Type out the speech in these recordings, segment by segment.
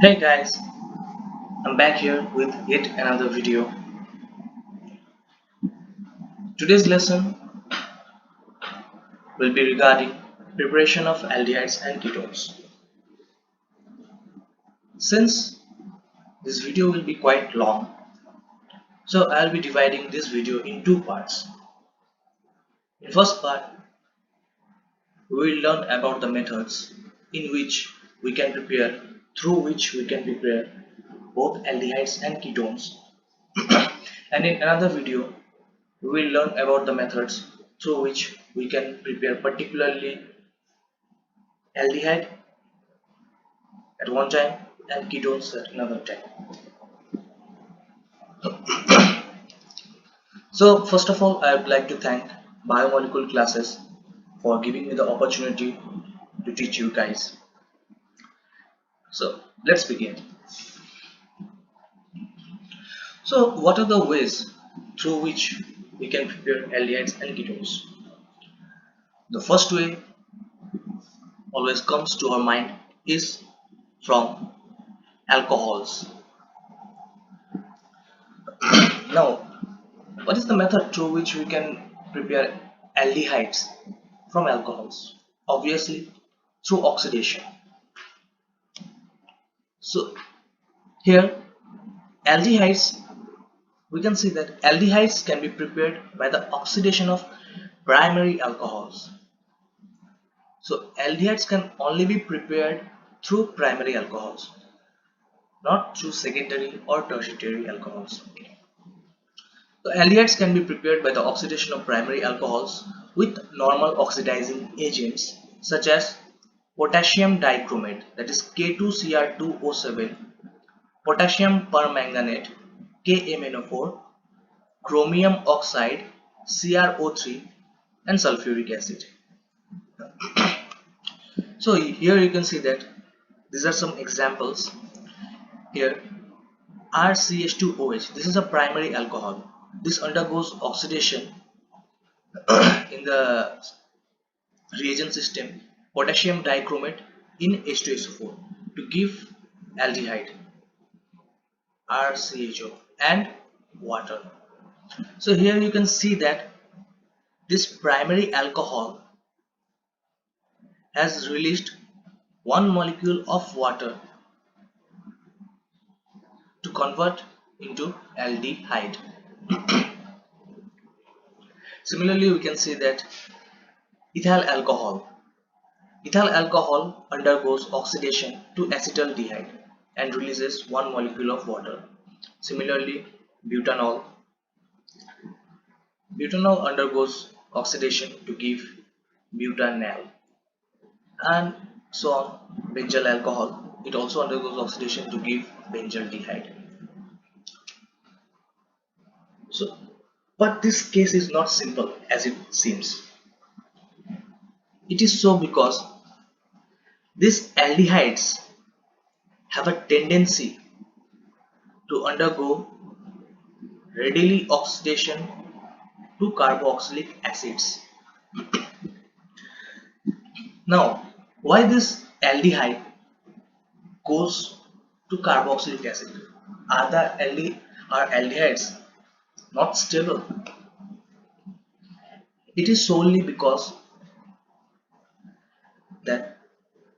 Hey guys, I'm back here with yet another video. Today's lesson will be regarding preparation of aldehydes and ketones. Since this video will be quite long, so I'll be dividing this video in two parts. In first part, we will learn about the methods in which we can prepare, through which we can prepare both aldehydes and ketones. And in another video, we will learn about the methods through which we can prepare particularly aldehyde at one time and ketones at another time. So first of all, I would like to thank Biomolecule classes for giving me the opportunity to teach you guys. So let's begin. So what are the ways through which we can prepare aldehydes and ketones? The first way always comes to our mind is from alcohols. Now, what is the method through which we can prepare aldehydes from alcohols? Obviously, through oxidation. So here, aldehydes, we can see that aldehydes can be prepared by the oxidation of primary alcohols. So aldehydes can only be prepared through primary alcohols, not through secondary or tertiary alcohols. So aldehydes can be prepared by the oxidation of primary alcohols with normal oxidizing agents such as potassium dichromate, that is K2Cr2O7, potassium permanganate KMnO4, chromium oxide CrO3, and sulfuric acid. So here you can see that these are some examples. Here RCH2OH, this is a primary alcohol. This undergoes oxidation in the reagent system potassium dichromate in H2SO4 to give aldehyde RCHO and water. So here you can see that this primary alcohol has released one molecule of water to convert into aldehyde. Similarly, we can see that ethyl alcohol. Ethyl alcohol undergoes oxidation to acetaldehyde and releases one molecule of water. Similarly, butanol. Butanol undergoes oxidation to give butanal, and so on. Benzyl alcohol, it also undergoes oxidation to give benzaldehyde. So, but this case is not simple as it seems. It is so because these aldehydes have a tendency to undergo readily oxidation to carboxylic acids. Now, why this aldehyde goes to carboxylic acid? Are the aldehydes not stable? It is solely because that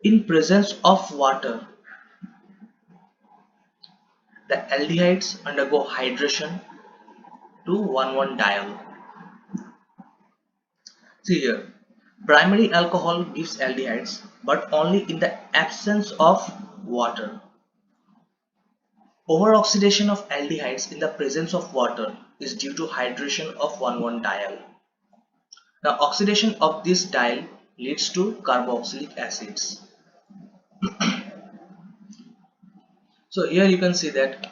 in presence of water, the aldehydes undergo hydration to 1,1-diol. See here, primary alcohol gives aldehydes, but only in the absence of water. Overoxidation of aldehydes in the presence of water is due to hydration of 1,1-diol. Now, oxidation of this diol leads to carboxylic acids. So here you can see that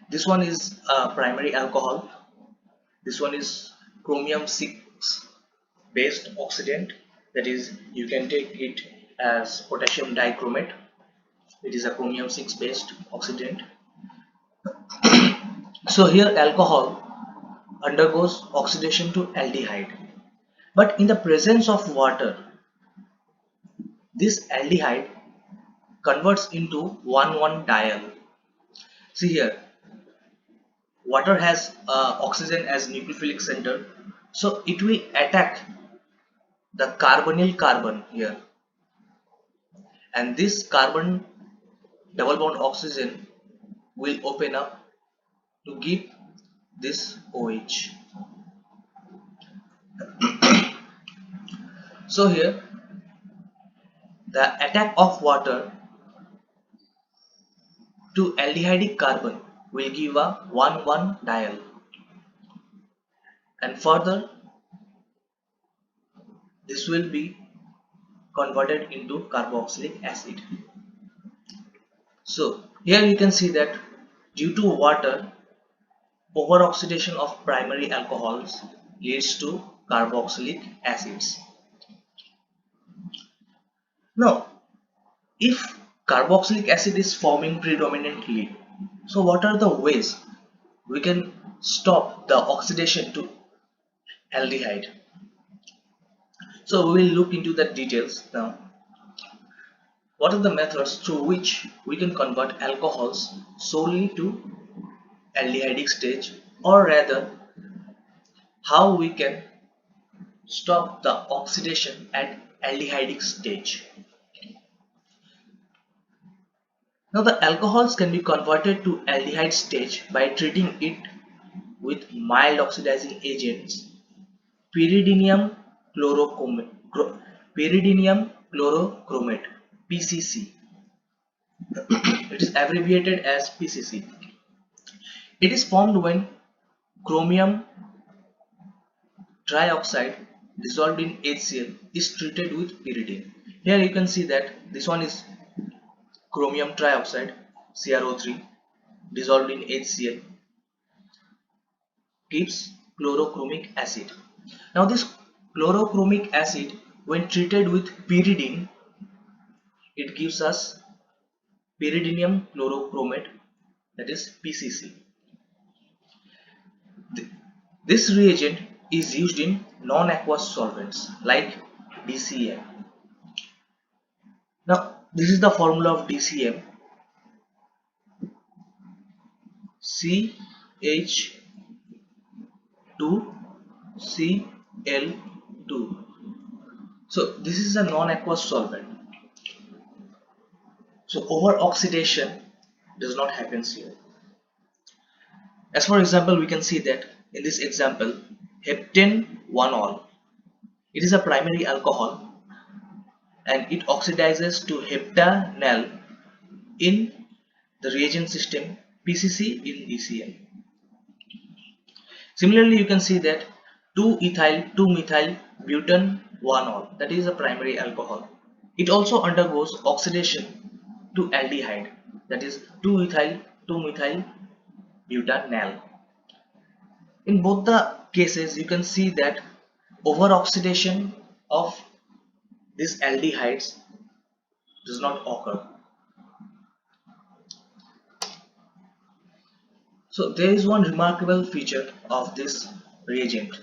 this one is a primary alcohol. This one is chromium 6 based oxidant, that is you can take it as potassium dichromate. It is a chromium 6 based oxidant. So here alcohol undergoes oxidation to aldehyde, but in the presence of water, this aldehyde converts into 1,1-diol. See here, water has oxygen as nucleophilic center, so it will attack the carbonyl carbon here, and this carbon double bond oxygen will open up to give this OH. So here the attack of water to aldehydic carbon will give a 1,1-diol, and further this will be converted into carboxylic acid. So here you can see that due to water, overoxidation of primary alcohols leads to carboxylic acids. Now, if carboxylic acid is forming predominantly, so what are the ways we can stop the oxidation to aldehyde? So we will look into the details now. What are the methods through which we can convert alcohols solely to aldehydic stage, or rather how we can stop the oxidation at aldehydic stage? Now the alcohols can be converted to aldehyde stage by treating it with mild oxidizing agents, pyridinium chlorochromate, PCC. It is abbreviated as PCC. It is formed when chromium trioxide dissolved in HCl is treated with pyridine. Here you can see that this one is chromium trioxide, CrO3, dissolved in HCl, gives chlorochromic acid. Now this chlorochromic acid, when treated with pyridine, it gives us pyridinium chlorochromate, that is PCC. This reagent is used in non-aqueous solvents like DCM. Now this is the formula of DCM: CH2Cl2. So this is a non-aqueous solvent. So over oxidation does not happen here. As for example, we can see that in this example, heptane 1-ol. It is a primary alcohol and it oxidizes to heptanal in the reagent system PCC in DCM. Similarly, you can see that 2-ethyl 2-methyl butane 1-ol, that is a primary alcohol. It also undergoes oxidation to aldehyde, that is 2-ethyl 2-methyl butanal. In both the cases, you can see that overoxidation of these aldehydes does not occur. So there is one remarkable feature of this reagent.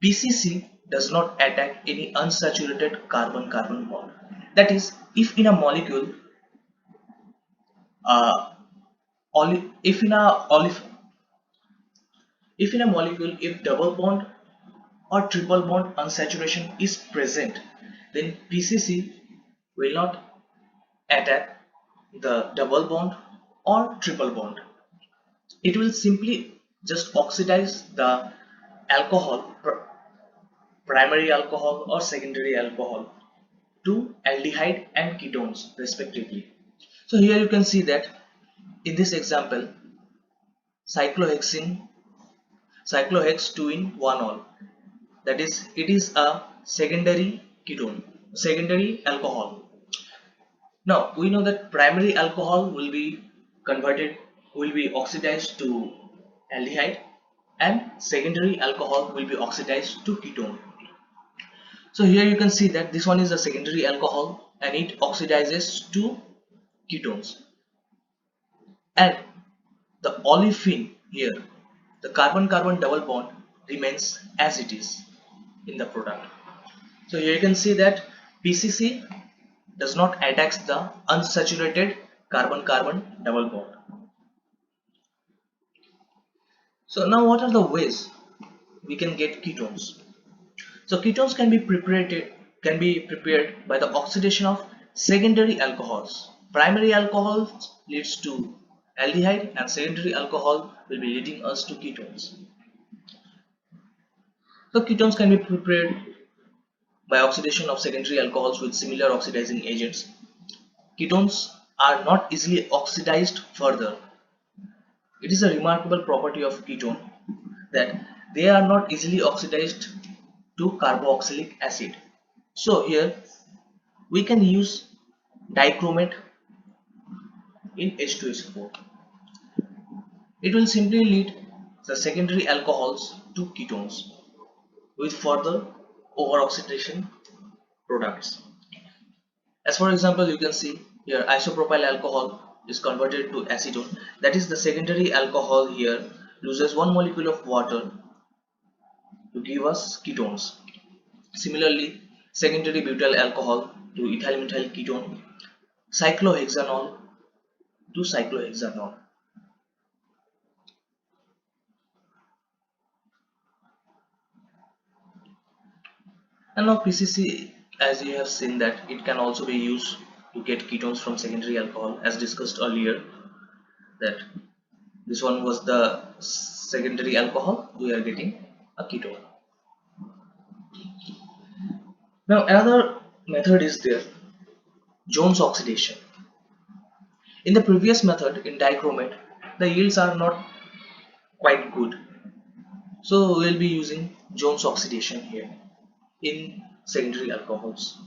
PCC does not attack any unsaturated carbon-carbon bond. That is, if in a molecule, uh, if in a molecule, if double bond or triple bond unsaturation is present, then PCC will not attack the double bond or triple bond. It will simply just oxidize the alcohol, primary alcohol or secondary alcohol, to aldehyde and ketones respectively. So here you can see that in this example, cyclohex 2 in 1-ol, that is, it is a secondary ketone, secondary alcohol. Now we know that primary alcohol will be oxidized to aldehyde, and secondary alcohol will be oxidized to ketone. So here you can see that this one is a secondary alcohol and it oxidizes to ketones, and the olefin here, the carbon-carbon double bond, remains as it is in the product. So here you can see that PCC does not attacks the unsaturated carbon-carbon double bond. So now what are the ways we can get ketones? So ketones can be prepared by the oxidation of secondary alcohols. Primary alcohols leads to aldehyde and secondary alcohol will be leading us to ketones. So ketones can be prepared by oxidation of secondary alcohols with similar oxidizing agents. Ketones are not easily oxidized further. It is a remarkable property of ketone that they are not easily oxidized to carboxylic acid. So here we can use dichromate in H2SO4. It will simply lead the secondary alcohols to ketones with further overoxidation products. As for example, you can see here isopropyl alcohol is converted to acetone. That is, the secondary alcohol here loses one molecule of water to give us ketones. Similarly, secondary butyl alcohol to ethyl methyl ketone, cyclohexanol to cyclohexanol. And now PCC, as you have seen, that it can also be used to get ketones from secondary alcohol, as discussed earlier, that this one was the secondary alcohol, we are getting a ketone. Now another method is there, Jones oxidation. In the previous method in dichromate, the yields are not quite good, so we will be using Jones oxidation here in secondary alcohols.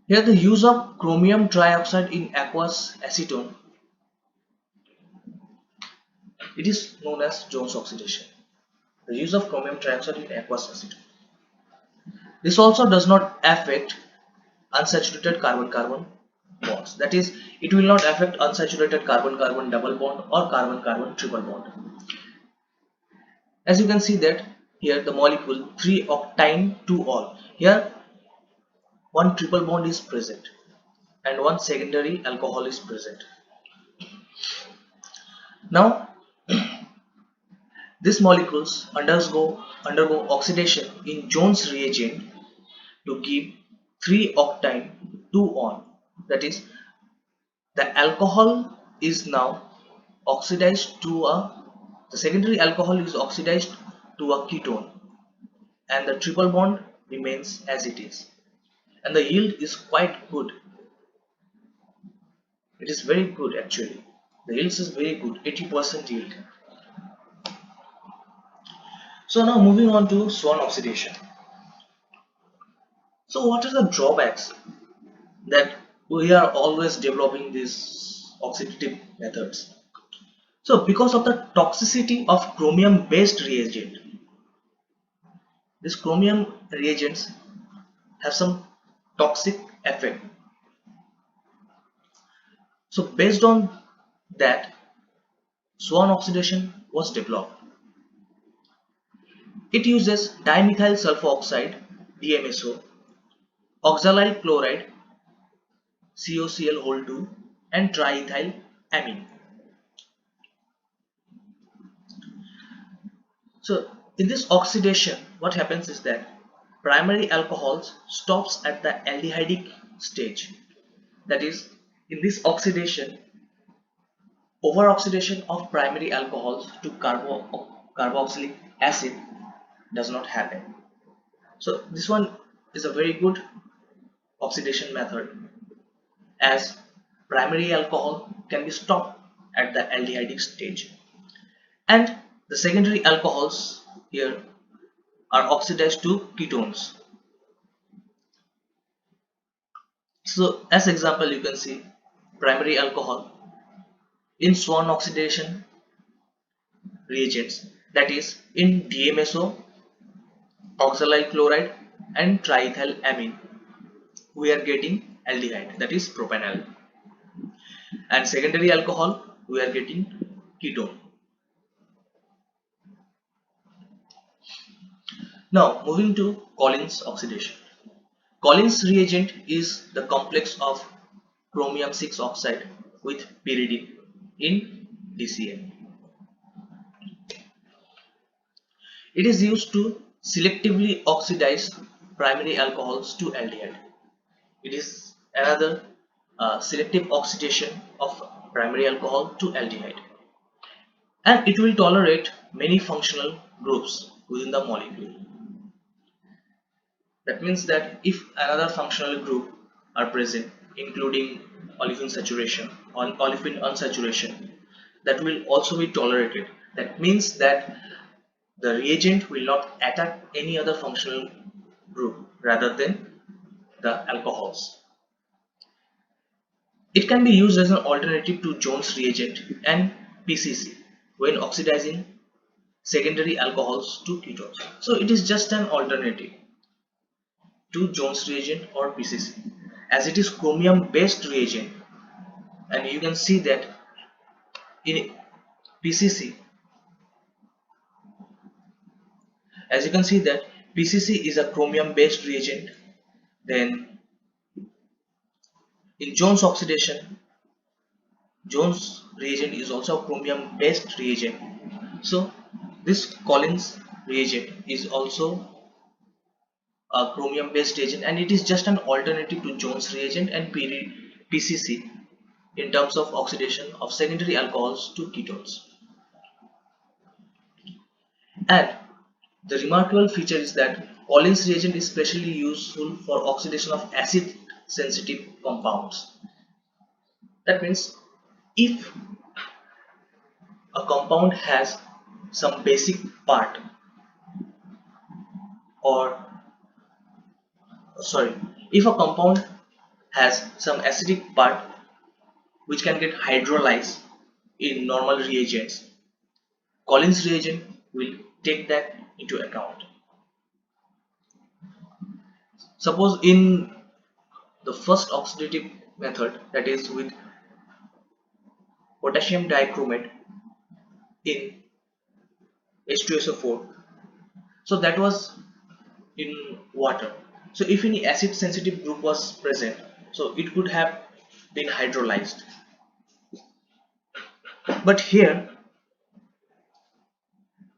Here the use of chromium trioxide in aqueous acetone, it is known as Jones oxidation. The use of chromium trioxide in aqueous acetone. This also does not affect unsaturated carbon-carbon bonds. That is, it will not affect unsaturated carbon-carbon double bond or carbon-carbon triple bond. As you can see that here the molecule 3-octyne 2-ol. Here one triple bond is present and one secondary alcohol is present. Now these molecules undergo oxidation in Jones reagent to give 3-octyne 2-on. That is, the alcohol is now oxidized to the secondary alcohol is oxidized to a ketone and the triple bond remains as it is, and the yield is quite good. It is very good actually. The yield is very good, 80% yield. So now moving on to Swan oxidation. So what are the drawbacks that we are always developing these oxidative methods? So because of the toxicity of chromium based reagent, these chromium reagents have some toxic effect. So based on that, Swan oxidation was developed. It uses dimethyl sulfoxide DMSO, oxalyl chloride COCl2 and triethyl amine. So in this oxidation, what happens is that primary alcohols stops at the aldehydic stage. That is, in this oxidation, over-oxidation of primary alcohols to carboxylic acid does not happen. So this one is a very good oxidation method, as primary alcohol can be stopped at the aldehydic stage and the secondary alcohols here are oxidized to ketones. So as example, you can see primary alcohol in Swan oxidation reagents, that is in DMSO, oxalyl chloride and triethyl amine, we are getting aldehyde, that is propanol, and secondary alcohol we are getting ketone. Now moving to Collins oxidation. Collins reagent is the complex of chromium 6 oxide with pyridine in DCM. It is used to selectively oxidize primary alcohols to aldehyde. It is another selective oxidation of primary alcohol to aldehyde, and it will tolerate many functional groups within the molecule. That means that if another functional group are present, including olefin saturation or olefin unsaturation, that will also be tolerated. That means that the reagent will not attack any other functional group rather than the alcohols. It can be used as an alternative to Jones reagent and PCC when oxidizing secondary alcohols to ketones. So it is just an alternative to Jones reagent or PCC, as it is chromium based reagent, and you can see that in PCC, as you can see that PCC is a chromium based reagent. Then in Jones oxidation, Jones reagent is also a chromium based reagent. So this Collins reagent is also a chromium based reagent, and it is just an alternative to Jones reagent and PCC in terms of oxidation of secondary alcohols to ketones. And the remarkable feature is that Collins reagent is specially useful for oxidation of acid sensitive compounds. That means if a compound has some basic part, or sorry, if a compound has some acidic part which can get hydrolyzed in normal reagents, Collins reagent will take that into account. Suppose in the first oxidative method, that is with potassium dichromate in H2SO4, so that was in water. So if any acid sensitive group was present, so it could have been hydrolyzed. But here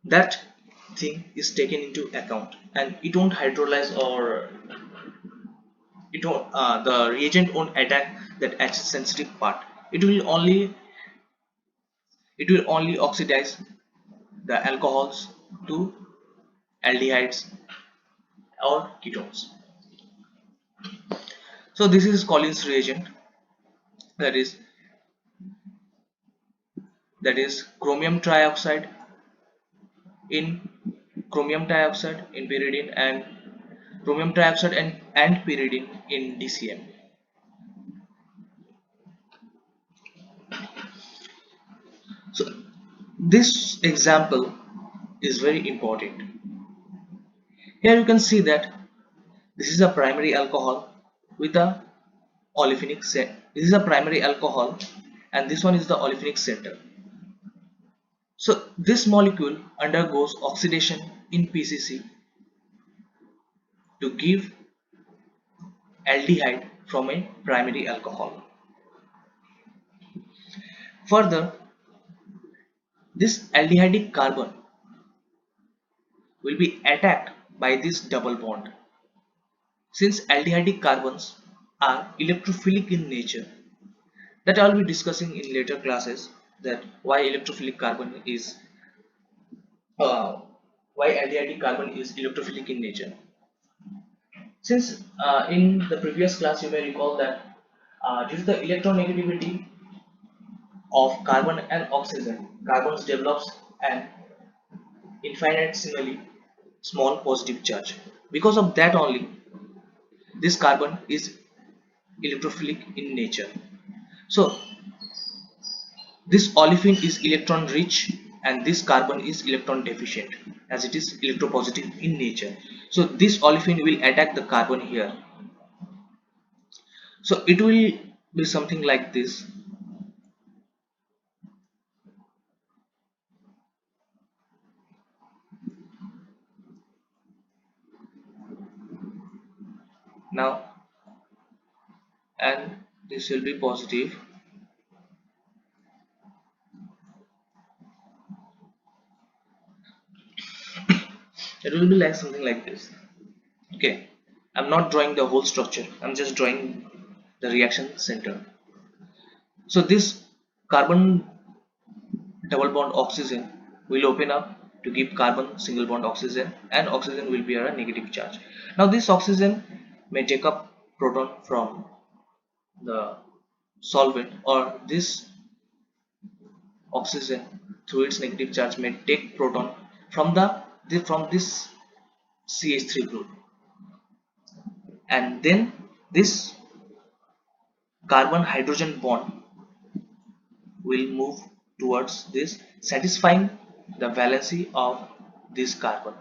that thing is taken into account, and it won't hydrolyze, or it won't, the reagent won't attack that acid sensitive part. It will only oxidize the alcohols to aldehydes or ketones. So this is Collins reagent, that is chromium trioxide in pyridine, and chromium trioxide and pyridine in DCM. So this example is very important. Here you can see that this is a primary alcohol with a olefinic center. This is a primary alcohol, and this one is the olefinic center. So this molecule undergoes oxidation in PCC to give aldehyde from a primary alcohol. Further, this aldehydic carbon will be attacked by this double bond. Since aldehydic carbons are electrophilic in nature, that I will be discussing in later classes, that why electrophilic carbon is why aldehydic carbon is electrophilic in nature. Since in the previous class you may recall that due to the electronegativity of carbon and oxygen, carbons develops an infinitesimally small positive charge. Because of that only, this carbon is electrophilic in nature. So this olefin is electron rich, and this carbon is electron deficient, as it is electropositive in nature. So this olefin will attack the carbon here. So it will be something like this. Now and this will be positive. It will be like something like this. Okay, I'm not drawing the whole structure, I'm just drawing the reaction center. So this carbon double bond oxygen will open up to give carbon single bond oxygen, and oxygen will be a negative charge. Now this oxygen may take up proton from the solvent, or this oxygen through its negative charge may take proton from from this CH3 group, and then this carbon hydrogen bond will move towards this, satisfying the valency of this carbon.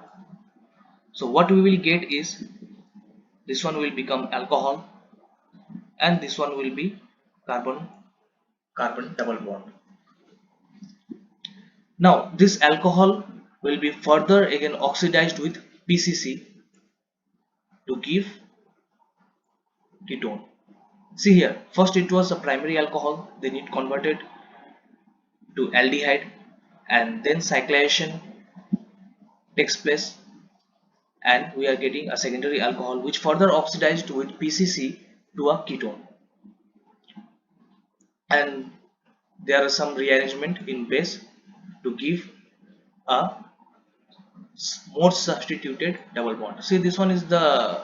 So what we will get is this one will become alcohol, and this one will be carbon carbon double bond. Now this alcohol will be further again oxidized with PCC to give ketone. See here, first it was a primary alcohol, then it converted to aldehyde, and then cyclization takes place, and we are getting a secondary alcohol which further oxidized with PCC to a ketone. And there are some rearrangement in base to give a more substituted double bond. See, this one is the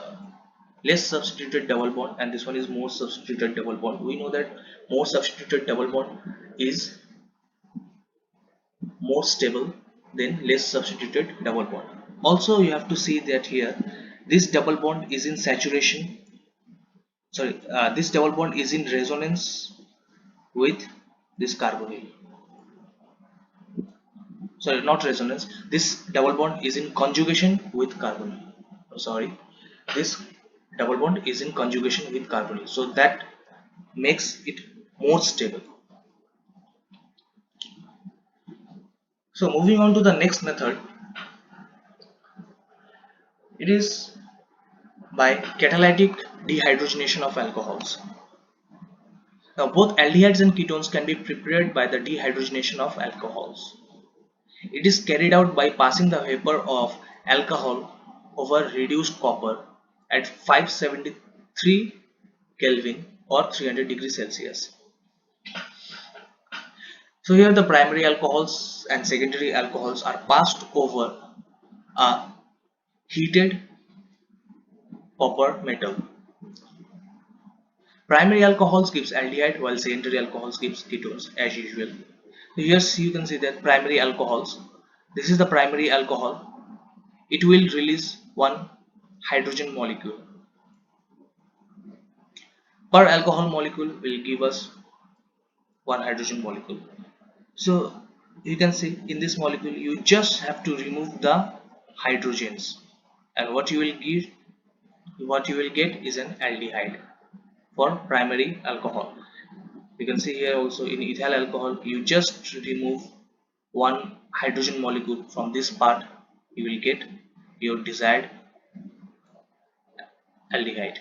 less substituted double bond, and this one is more substituted double bond. We know that more substituted double bond is more stable than less substituted double bond. Also you have to see that here this double bond is in saturation, this double bond is in resonance with this carbonyl. Sorry, not resonance, this double bond is in conjugation with carbonyl. Sorry, this double bond is in conjugation with carbonyl, so that makes it more stable. So moving on to the next method, it is by catalytic dehydrogenation of alcohols. Now both aldehydes and ketones can be prepared by the dehydrogenation of alcohols. It is carried out by passing the vapor of alcohol over reduced copper at 573 Kelvin or 300 degrees Celsius. So here the primary alcohols and secondary alcohols are passed over a heated copper metal. Primary alcohols gives aldehyde while secondary alcohols gives ketones as usual. So here you can see that primary alcohols, this is the primary alcohol, it will release one hydrogen molecule. Per alcohol molecule will give us one hydrogen molecule. So you can see in this molecule you just have to remove the hydrogens, and what you will get is an aldehyde for primary alcohol. You can see here also in ethyl alcohol you just remove one hydrogen molecule from this part, you will get your desired aldehyde.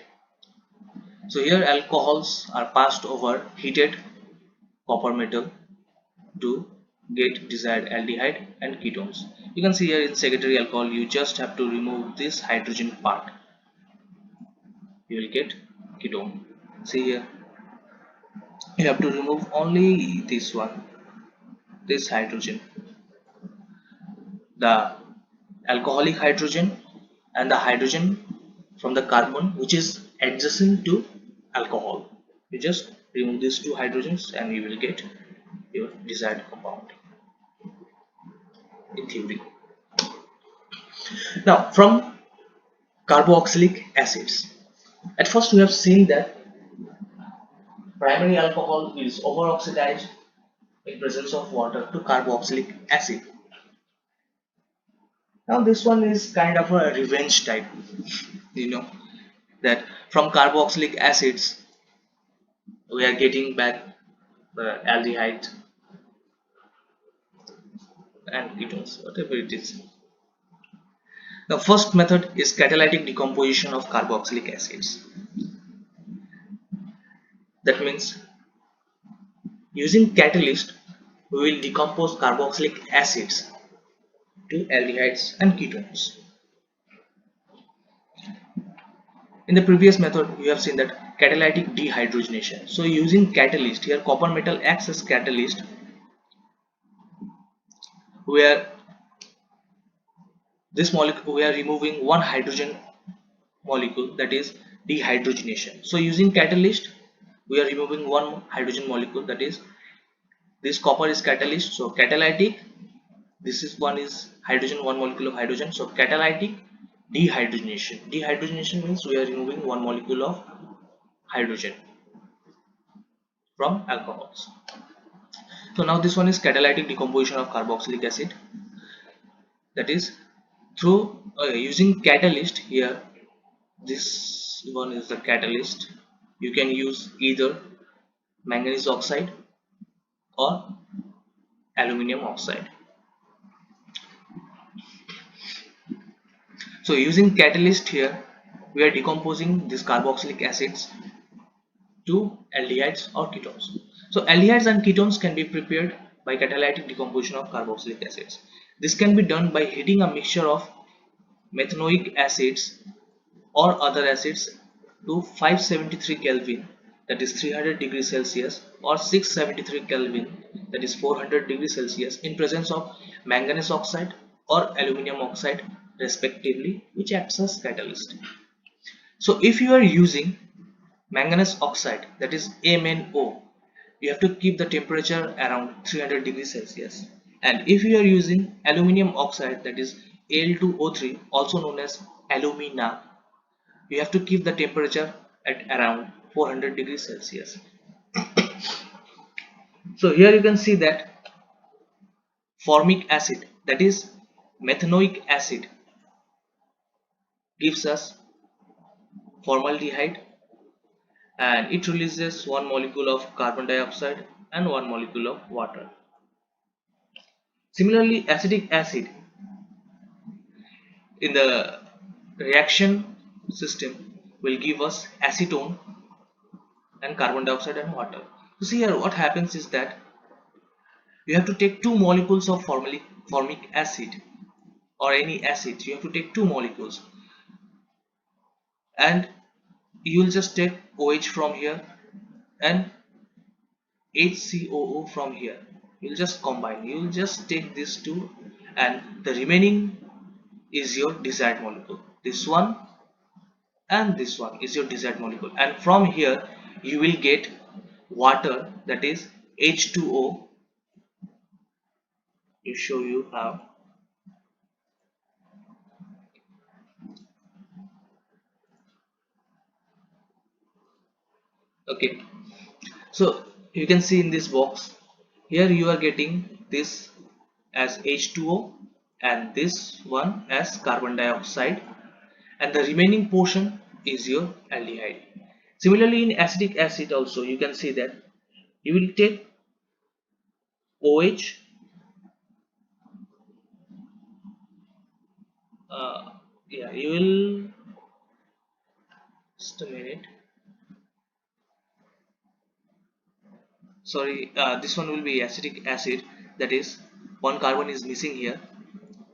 So here alcohols are passed over heated copper metal to get desired aldehyde and ketones. You can see here in secondary alcohol you just have to remove this hydrogen part, you will get ketone. See here, you have to remove only this one, this hydrogen, the alcoholic hydrogen and the hydrogen from the carbon which is adjacent to alcohol. You just remove these two hydrogens and you will get your desired compound in theory. Now from carboxylic acids, at first we have seen that primary alcohol is overoxidized in presence of water to carboxylic acid. Now this one is kind of a revenge type, you know, that from carboxylic acids we are getting back the aldehyde and ketones, whatever it is. The first method is catalytic decomposition of carboxylic acids. That means using catalyst we will decompose carboxylic acids to aldehydes and ketones. In the previous method we have seen that catalytic dehydrogenation. So using catalyst, here copper metal acts as catalyst, where this molecule we are removing one hydrogen molecule, that is dehydrogenation. So using catalyst we are removing one hydrogen molecule, that is this copper is catalyst, so catalytic, this is one is hydrogen, one molecule of hydrogen, so catalytic dehydrogenation. Dehydrogenation means we are removing one molecule of hydrogen from alcohols. So now this one is catalytic decomposition of carboxylic acid, that is through using catalyst. Here this one is the catalyst. You can use either manganese oxide or aluminium oxide. So using catalyst, here we are decomposing these carboxylic acids to aldehydes or ketones. So aldehydes and ketones can be prepared by catalytic decomposition of carboxylic acids. This can be done by heating a mixture of methanoic acids or other acids to 573 Kelvin, that is 300 degrees Celsius, or 673 Kelvin, that is 400 degrees Celsius, in presence of manganese oxide or aluminium oxide respectively, which acts as catalyst. So if you are using manganese oxide, that is MnO, you have to keep the temperature around 300 degrees Celsius. And if you are using aluminium oxide, that is Al2O3, also known as alumina, you have to keep the temperature at around 400 degrees Celsius. So here you can see that formic acid, that is methanoic acid, gives us formaldehyde, and it releases one molecule of carbon dioxide and one molecule of water. Similarly, acetic acid in the reaction system will give us acetone and carbon dioxide and water. So see here what happens is that you have to take two molecules of formic acid or any acid. You have to take two molecules and you will just take OH from here and HCOO from here. You will just combine. You will just take these two and the remaining is your desired molecule. This one and this one is your desired molecule, and from here you will get water, that is H2O. You show you how. Okay, so you can see in this box here you are getting this as H2O and this one as carbon dioxide, and the remaining portion is your aldehyde. Similarly, in acetic acid also you can see that you will take OH, yeah, you will, just a minute, sorry, this one will be acetic acid, that is one carbon is missing here,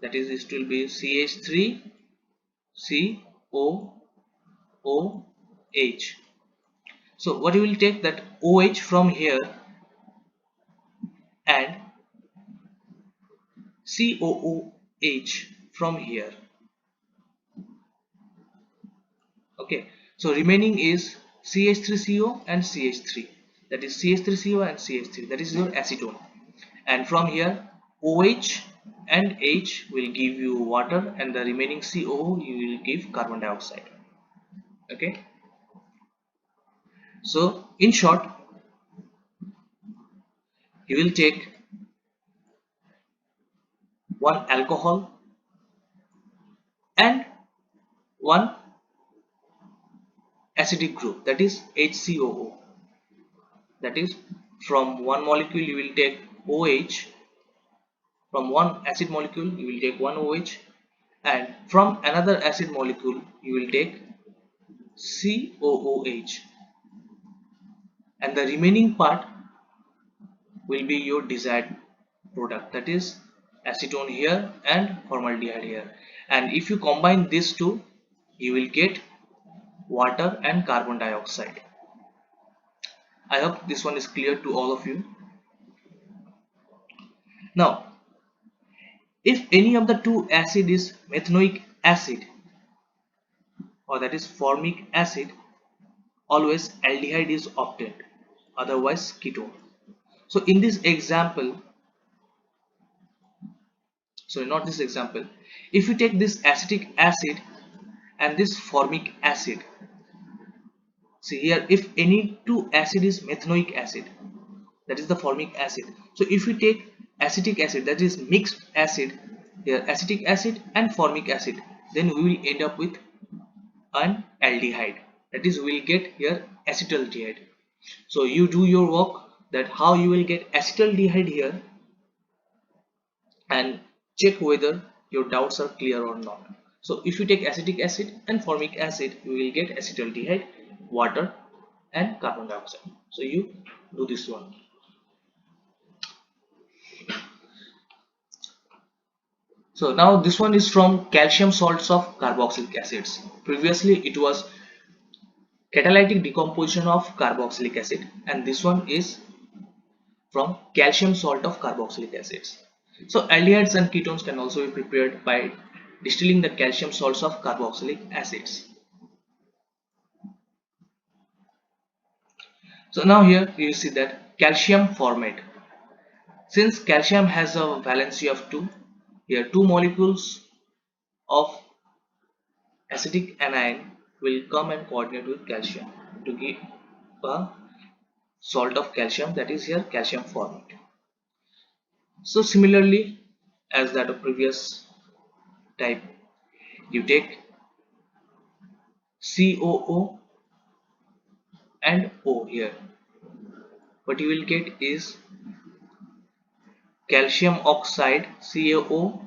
that is it will be CH3 COOH. So what you will take that OH from here and COOH from here. Okay, so remaining is CH3CO and CH3, that is CH3CO and CH3, that is your acetone, and from here OH and H will give you water and the remaining CO you will give carbon dioxide. Okay, so in short you will take one alcohol and one acidic group, that is HCOO, that is from one molecule you will take OH, from one acid molecule you will take one OH, and from another acid molecule you will take COOH. and the remaining part will be your desired product, that is acetone here and formaldehyde here. And if you combine these two, you will get water and carbon dioxide. I hope this one is clear to all of you. Now, if any of the two acid is methanoic acid, or that is formic acid, always aldehyde is obtained, otherwise ketone. So in this example, sorry, not this example, if you take this acetic acid and this formic acid, see here, if any two acid is methanoic acid, that is the formic acid. So if you take acetic acid, that is mixed acid, here acetic acid and formic acid, then we will end up with an aldehyde, that is we will get here acetaldehyde. So you do your work that how you will get acetaldehyde here, and check whether your doubts are clear or not. So if you take acetic acid and formic acid, you will get acetaldehyde, water and carbon dioxide. So you do this one. So now this one is from calcium salts of carboxylic acids. Previously it was catalytic decomposition of carboxylic acid, and this one is from calcium salt of carboxylic acids. So aldehydes and ketones can also be prepared by distilling the calcium salts of carboxylic acids. So now here you see that calcium formate. Since calcium has a valency of 2, here two molecules of acidic anion will come and coordinate with calcium to give a salt of calcium, that is here calcium formate. So similarly as that of previous type, you take COO and O here. What you will get is calcium oxide CaO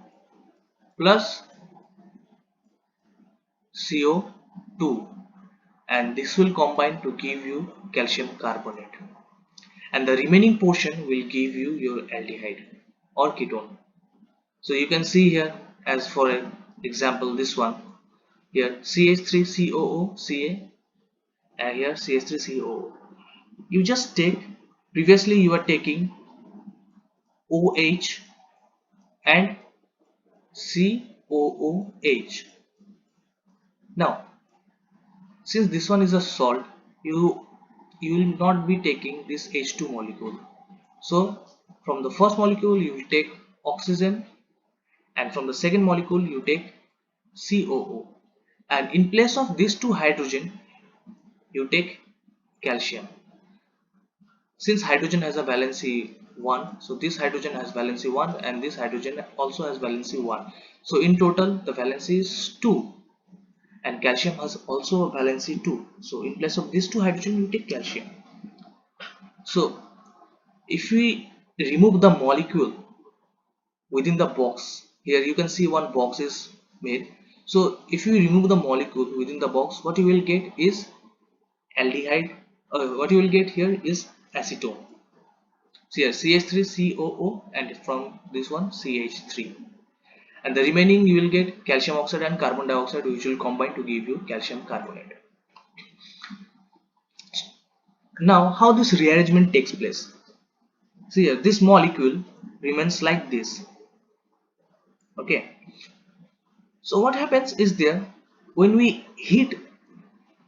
plus CO2, and this will combine to give you calcium carbonate, and the remaining portion will give you your aldehyde or ketone. So you can see here, as for an example, this one here CH3COO Ca, and here CH3COO. You just take, previously you are taking OH and COOH. Now since this one is a salt, you will not be taking this H2 molecule. So from the first molecule you will take oxygen, and from the second molecule you take COO, and in place of these two hydrogen you take calcium. Since hydrogen has a valency 1, so this hydrogen has valency 1 and this hydrogen also has valency 1. So in total the valency is 2, and calcium has also a valency 2. So in place of these two hydrogen you take calcium. So if we remove the molecule within the box, here you can see one box is made. So if you remove the molecule within the box, what you will get is aldehyde. What you will get here is acetone. So here CH3COO, and from this one CH3, and the remaining you will get calcium oxide and carbon dioxide, which will combine to give you calcium carbonate. Now how this rearrangement takes place? See here, this molecule remains like this. Okay, so what happens is there, when we heat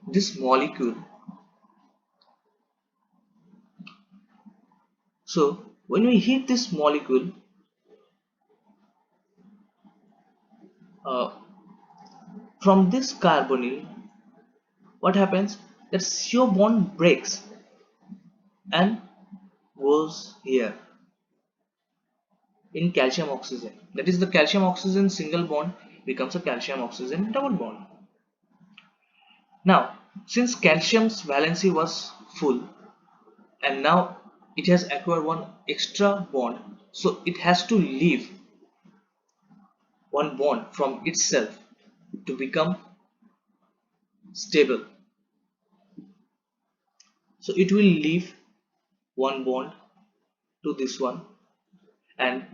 this molecule, so when we heat this molecule, uh, from this carbonyl, what happens, that CO bond breaks and goes here in calcium oxygen, that is the calcium oxygen single bond becomes a calcium oxygen double bond. Now since calcium's valency was full and now it has acquired one extra bond, so it has to leave one bond from itself to become stable. So it will leave one bond to this one, and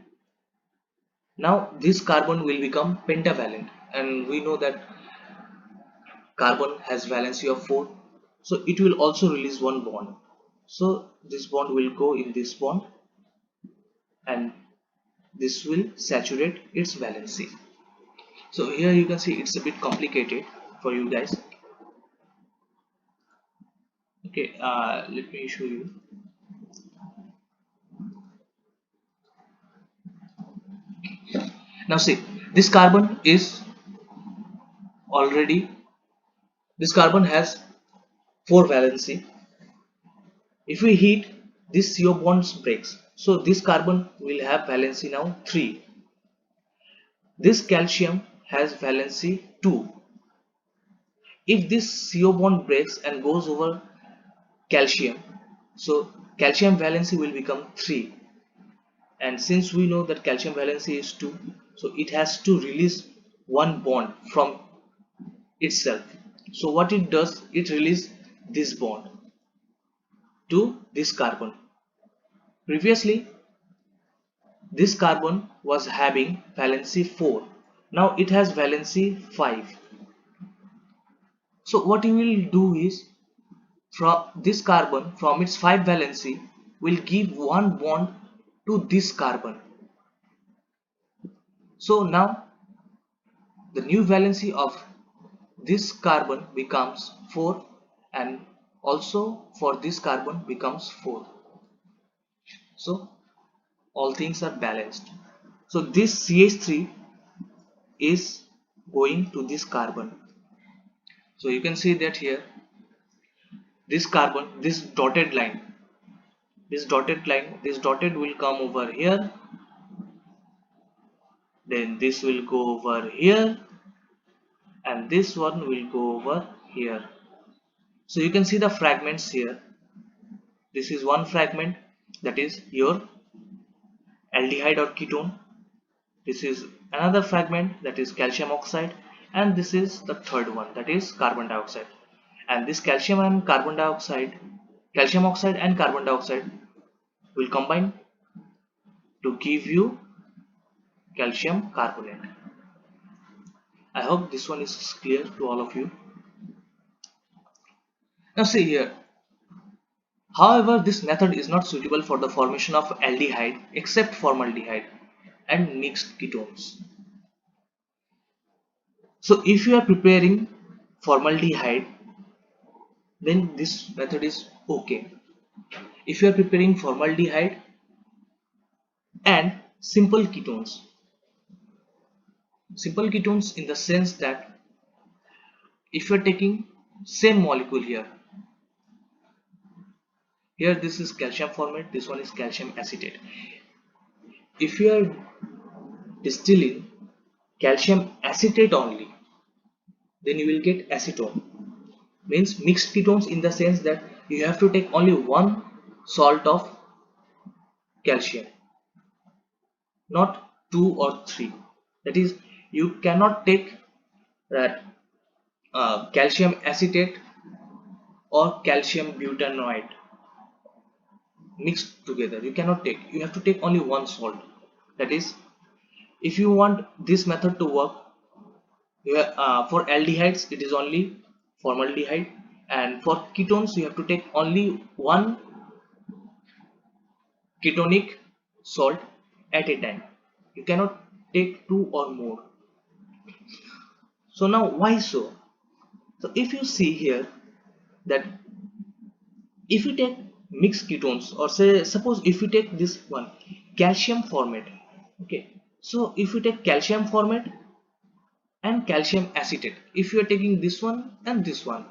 now this carbon will become pentavalent, and we know that carbon has valency of 4, so it will also release one bond. So this bond will go in this bond, and this will saturate its valency. So here you can see it's a bit complicated for you guys. Okay, let me show you. Now see, this carbon is already, this carbon has 4 valency. If we heat, this CO bonds breaks, so this carbon will have valency now 3. This calcium has valency 2. If this CO bond breaks and goes over calcium, so calcium valency will become 3, and since we know that calcium valency is 2, so it has to release one bond from itself. So what it does, it releases this bond to this carbon. Previously this carbon was having valency 4, now it has valency 5. So what you will do is, from this carbon, from its 5 valency, will give one bond to this carbon. So now the new valency of this carbon becomes 4, and also for this carbon becomes 4. So all things are balanced. So this CH3 is going to this carbon. So you can see that here, this carbon, this dotted line, this dotted will come over here, then this will go over here, and this one will go over here. So you can see the fragments here. This is one fragment, that is your aldehyde or ketone. This is another fragment, that is calcium oxide, and this is the third one, that is carbon dioxide. And this calcium and carbon dioxide, calcium oxide and carbon dioxide will combine to give you calcium carbonate. I hope this one is clear to all of you. Now see here, however, this method is not suitable for the formation of aldehyde except formaldehyde and mixed ketones. So if you are preparing formaldehyde, then this method is okay. If you are preparing formaldehyde and simple ketones in the sense that if you are taking same molecule here this is calcium formate, this one is calcium acetate. If you are distilling calcium acetate only, then you will get acetone, means mixed ketones, in the sense that you have to take only one salt of calcium, not 2 or 3. That is, you cannot take that calcium acetate or calcium butanoate mixed together. You cannot take, you have to take only one salt. That is, if you want this method to work, for aldehydes it is only formaldehyde, and for ketones you have to take only one ketonic salt at a time. You cannot take 2 or more. So now why so? So if you see here that if you take mixed ketones, or say suppose if you take this one calcium formate, okay, so if you take calcium formate and calcium acetate, if you are taking this one and this one,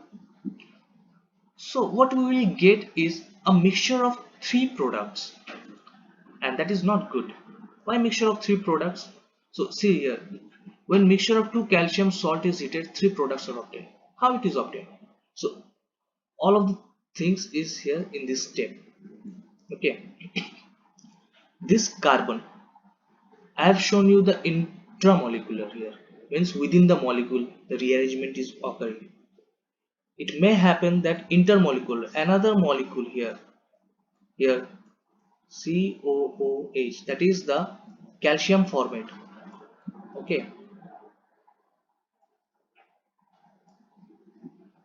so what we will get is a mixture of 3 products, and that is not good. Why mixture of 3 products? So see here, when mixture of 2 calcium salt is heated, 3 products are obtained. How it is obtained? So all of the things is here in this step. Okay, this carbon, I have shown you the intramolecular here, means within the molecule the rearrangement is occurring. it may happen that intermolecular, another molecule here COOH, that is the calcium formate. Okay,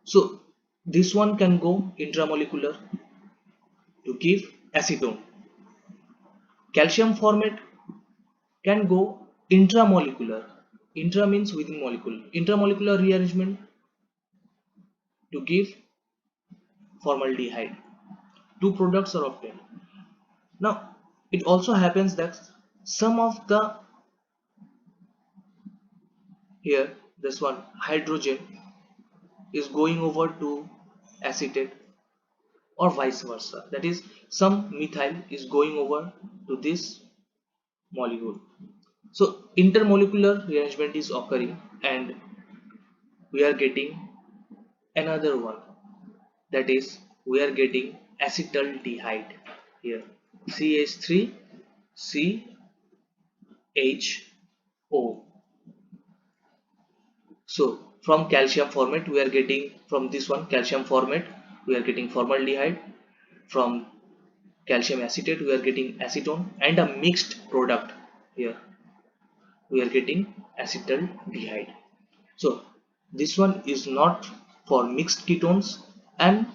so this one can go intramolecular to give acetone. Calcium formate can go intramolecular. Intra means within molecule. Intramolecular rearrangement to give formaldehyde. Two products are obtained. Now, it also happens that some of the here this one hydrogen is going over to acetate or vice versa. That is, some methyl is going over to this molecule. So intermolecular rearrangement is occurring and we are getting another one, that is we are getting acetaldehyde here, CH3CHO. So from calcium formate we are getting, from this one calcium formate we are getting formaldehyde, from calcium acetate we are getting acetone, and a mixed product here we are getting acetaldehyde. So this one is not for mixed ketones and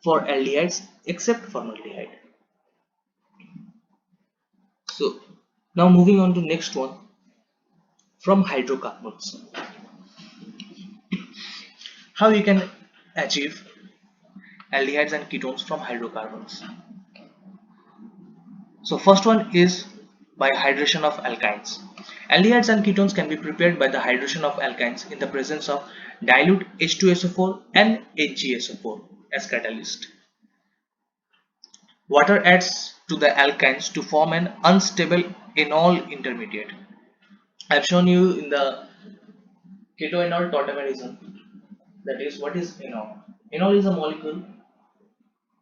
for aldehydes except formaldehyde. So now moving on to next one, from hydrocarbons, how you can achieve aldehydes and ketones from hydrocarbons. So first one is by hydration of alkynes. Aldehydes and ketones can be prepared by the hydration of alkynes in the presence of dilute H2SO4 and HgSO4 as catalyst. Water adds to the alkynes to form an unstable enol intermediate. I have shown you in the ketoenol tautomerism, that is, what is enol? Enol is a molecule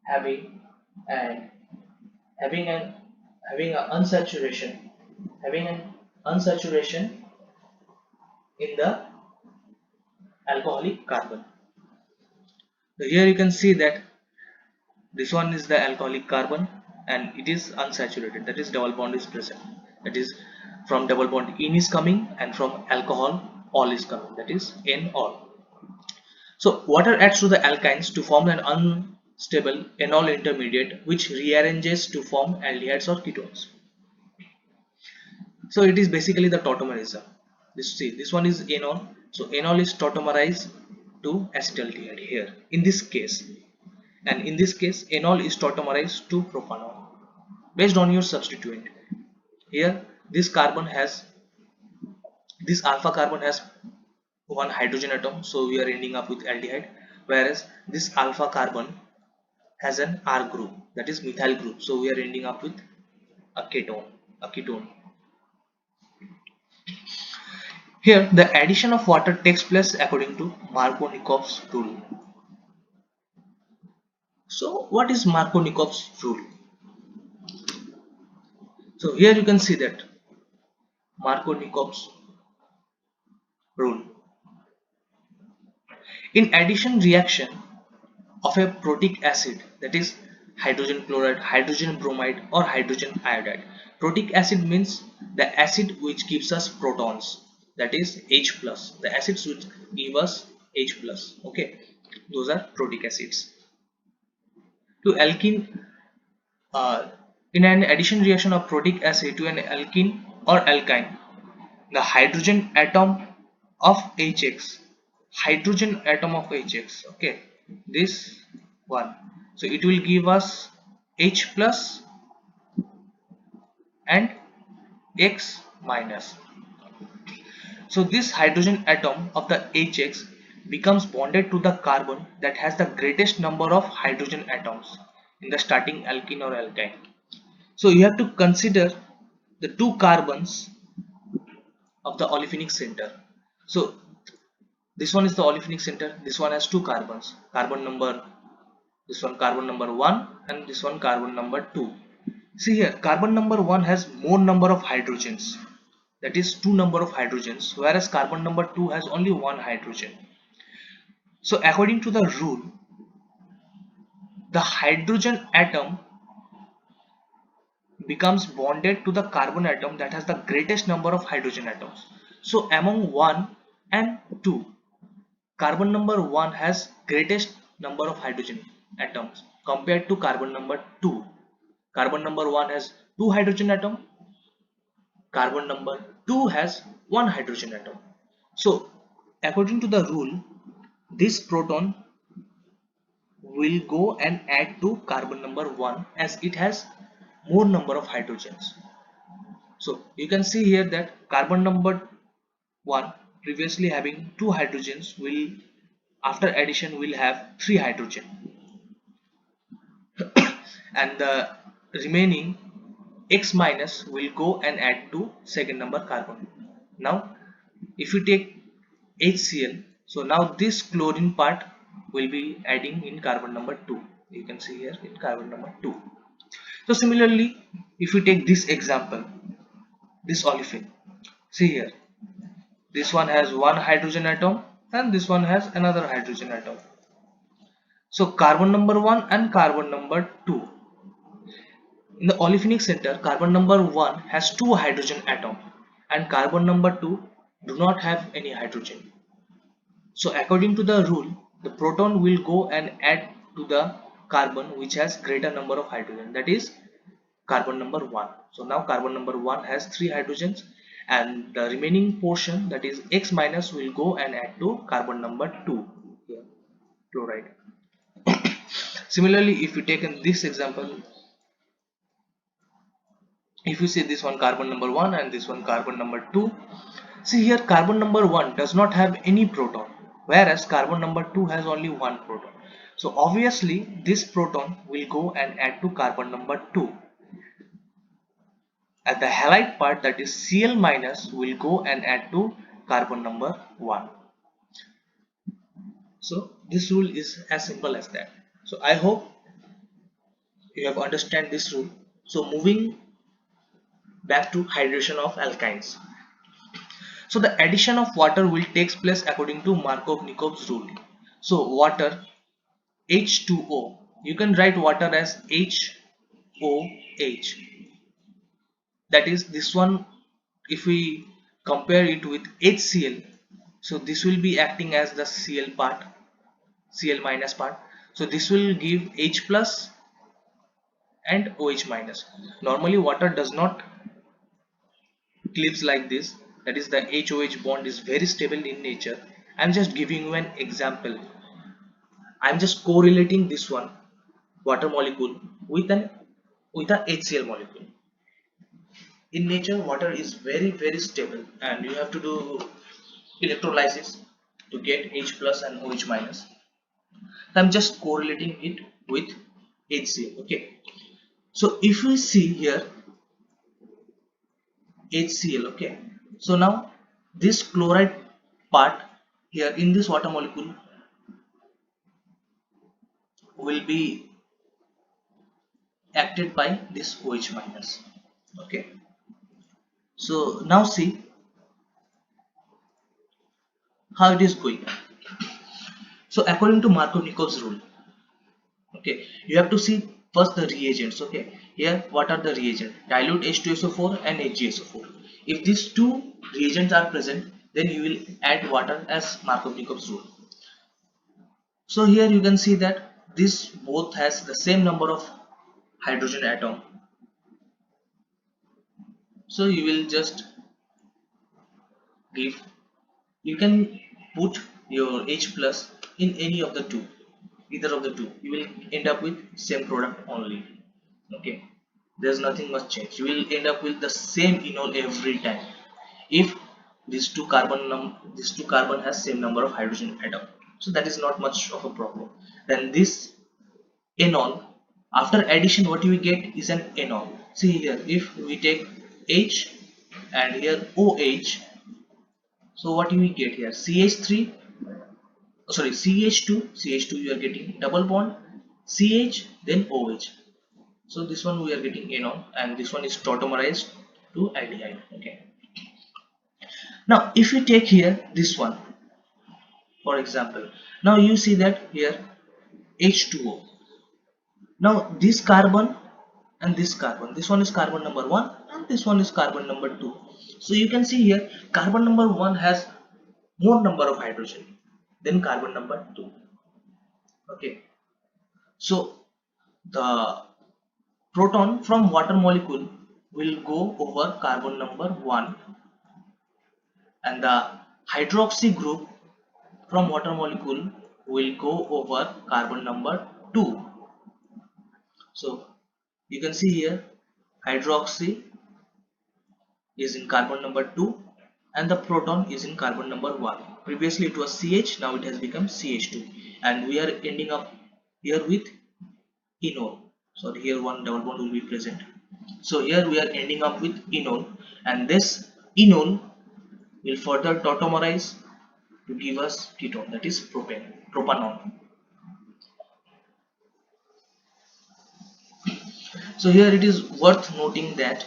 having and having an having an unsaturation having an unsaturation in the alcoholic carbon. So here you can see that this one is the alcoholic carbon and it is unsaturated, that is double bond is present, that is from double bond in is coming and from alcohol all is coming, that is N all. So water adds to the alkynes to form an unstable enol intermediate which rearranges to form aldehydes or ketones. So it is basically the tautomerism. This one is enol. So enol is tautomerized to acetaldehyde here in this case, and in this case enol is tautomerized to propanol based on your substituent. Here this alpha carbon has one hydrogen atom, so we are ending up with aldehyde, whereas this alpha carbon has an R group, that is methyl group, so we are ending up with a ketone. Here, the addition of water takes place according to Markovnikov's rule. So, what is Markovnikov's rule? So, here you can see that Markovnikov's rule. In addition reaction of a protic acid, that is hydrogen chloride, hydrogen bromide, or hydrogen iodide. Protic acid means the acid which gives us protons, that is H plus. The acids which give us H plus. Okay, those are protic acids. To alkene, uh, in an addition reaction of protic acid to an alkene or alkyne, the hydrogen atom of HX, okay, this one, so it will give us H plus and X minus. So this hydrogen atom of the HX becomes bonded to the carbon that has the greatest number of hydrogen atoms in the starting alkene or alkyne. So you have to consider the two carbons of the olefinic center. So this one is the olefinic center, this one has two carbons, this one carbon number 1 and this one carbon number 2. See here, carbon number 1 has more number of hydrogens, that is 2 number of hydrogens, whereas carbon number 2 has only one hydrogen. So according to the rule, the hydrogen atom becomes bonded to the carbon atom that has the greatest number of hydrogen atoms. So among 1 and 2, carbon number 1 has greatest number of hydrogen atoms compared to carbon number 2. Carbon number 1 has 2 hydrogen atom, carbon number 2 has 1 hydrogen atom. So according to the rule, this proton will go and add to carbon number 1 as it has more number of hydrogens. So you can see here that carbon number 1 previously having 2 hydrogens will, after addition, will have 3 hydrogen, and the remaining X minus will go and add to second number carbon. Now if you take HCl, so now this chlorine part will be adding in carbon number 2. You can see here in carbon number 2. So similarly, if we take this example, this olefin, see here, this one has one hydrogen atom and this one has another hydrogen atom. So carbon number 1 and carbon number 2. In the olefinic center, carbon number 1 has 2 hydrogen atom and carbon number 2 do not have any hydrogen. So according to the rule, the proton will go and add to the carbon which has greater number of hydrogen, that is carbon number 1. So now carbon number 1 has 3 hydrogens and the remaining portion, that is X minus, will go and add to carbon number 2 here, chloride. Similarly, if you take in this example, if you see this one carbon number 1 and this one carbon number 2, see here carbon number 1 does not have any proton, whereas carbon number 2 has only one proton. So obviously this proton will go and add to carbon number 2. At the halide part, that is Cl minus, will go and add to carbon number 1. So this rule is as simple as that. So I hope you have understand this rule. So moving back to hydration of alkynes. So the addition of water will takes place according to Markov-Nikov's rule. So water H2O, you can write water as HOH. That is this one, if we compare it with HCl, so this will be acting as the Cl part, Cl minus part. So this will give H plus and OH minus. Normally water does not clips like this, that is the HOH bond is very stable in nature. I'm just giving you an example. I'm just correlating this one water molecule with a HCl molecule. In nature water is very stable and you have to do electrolysis to get H plus and OH minus. So I'm just correlating it with HCl. Okay, so if we see here HCl, okay, so now this chloride part here in this water molecule will be acted by this OH minus. Okay, so now see how it is going. So according to Markov-Nikov's rule, okay, you have to see first the reagents. Okay, here what are the reagents? Dilute H2SO4 and HgSO4. If these two reagents are present, then you will add water as Markov-Nikov's rule. So here you can see that this both has the same number of hydrogen atom. So you will just give, you can put your H plus in any of the two, either of the two, you will end up with same product only. Okay, there's nothing much change, you will end up with the same enol every time if these two carbon has same number of hydrogen atom. So that is not much of a problem. Then this enol, after addition what you get is an enol. See here, if we take H and here OH, so what do we get here? CH3, sorry, CH2 you are getting double bond, CH then OH. So this one we are getting enol and this one is tautomerized to aldehyde. Okay, now if you take here this one For example, now you see that here H2O. Now this carbon and this carbon, this one is carbon number 1 and this one is carbon number 2. So you can see here carbon number 1 has more number of hydrogen than carbon number 2. Okay, so the proton from water molecule will go over carbon number 1 and the hydroxy group from water molecule will go over carbon number 2. So you can see here hydroxy is in carbon number 2 and the proton is in carbon number 1. Previously it was CH, now it has become CH2, and we are ending up here with enol. So here one double bond will be present. So here we are ending up with enol, and this enol will further tautomerize to give us ketone, that is propane, propanol. So here it is worth noting that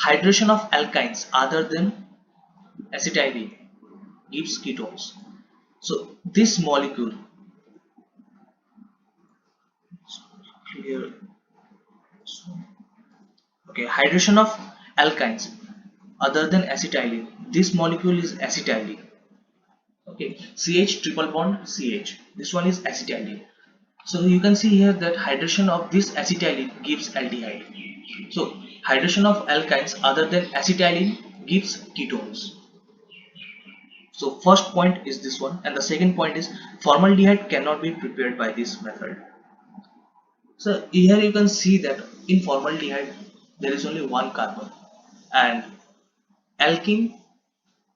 hydration of alkynes other than acetylene gives ketones. So this molecule here, okay, hydration of alkynes other than acetylene. This molecule is acetylene. Okay, CH triple bond CH. This one is acetylene. So you can see here that hydration of this acetylene gives aldehyde. So hydration of alkynes other than acetylene gives ketones. So first point is this one, and the second point is formaldehyde cannot be prepared by this method. So here you can see that in formaldehyde there is only one carbon, and alkene,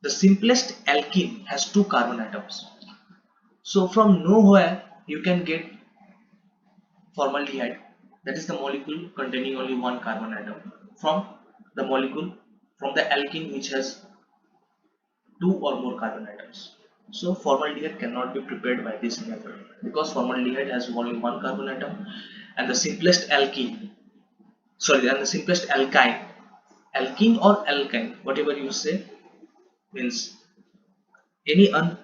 the simplest alkene has two carbon atoms. So from nowhere you can get formaldehyde, that is the molecule containing only one carbon atom, from the molecule from the alkene which has two or more carbon atoms. So formaldehyde cannot be prepared by this method because formaldehyde has only one carbon atom, and the simplest alkene, sorry, and the simplest alkyne, alkene or alkyne, whatever you say, means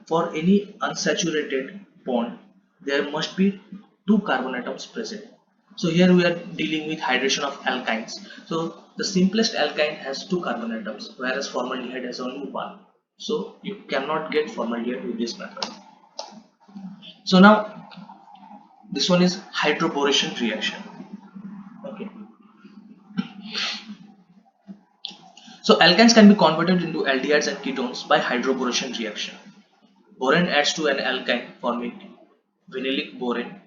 for any unsaturated bond there must be two carbon atoms present. So here we are dealing with hydration of alkynes. So the simplest alkyne has two carbon atoms, whereas formaldehyde has only one. So you cannot get formaldehyde with this method. So now this one is hydroboration reaction. Okay, so alkynes can be converted into aldehydes and ketones by hydroboration reaction. Boron adds to an alkyne forming vinylic boron,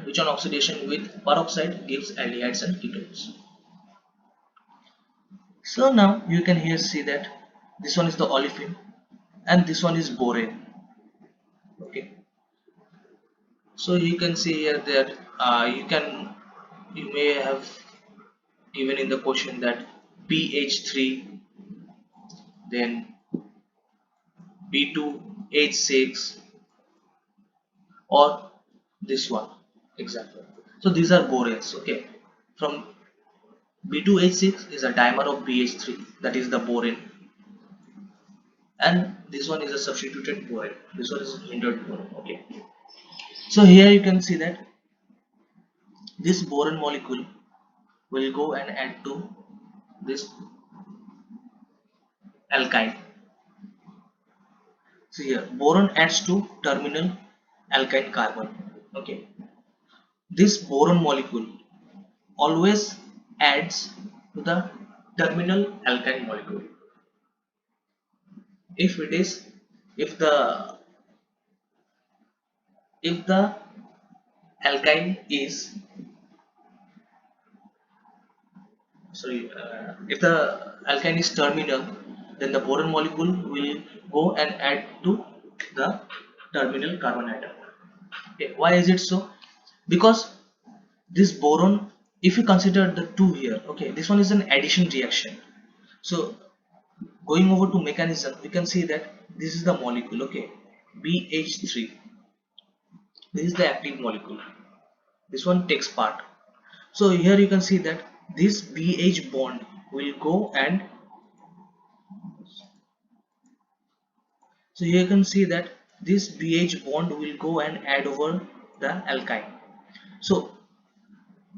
which on oxidation with peroxide gives aldehydes and ketones. So now you can here see that this one is the olefin and this one is boron. Okay, so you can see here that you may have given in the question that BH3, then B2H6, or this one example. So these are boranes. Okay, from B2H6 is a dimer of BH3, that is the boron, and this one is a substituted boron. This one is hindered boron. Okay, so here you can see that this boron molecule will go and add to this alkyne. So here boron adds to terminal alkyne carbon. Okay, this boron molecule always adds to the terminal alkyne molecule if it is if the alkyne is if the alkyne is terminal, then the boron molecule will go and add to the terminal carbon atom. Okay, why is it so? Because this boron, if you consider the two here, okay, this one is an addition reaction. So going over to mechanism, we can see that this is the molecule. Okay, BH3, this is the active molecule, this one takes part. So here you can see that this BH bond will go and, so here you can see that this BH bond will go and add over the alkyne. So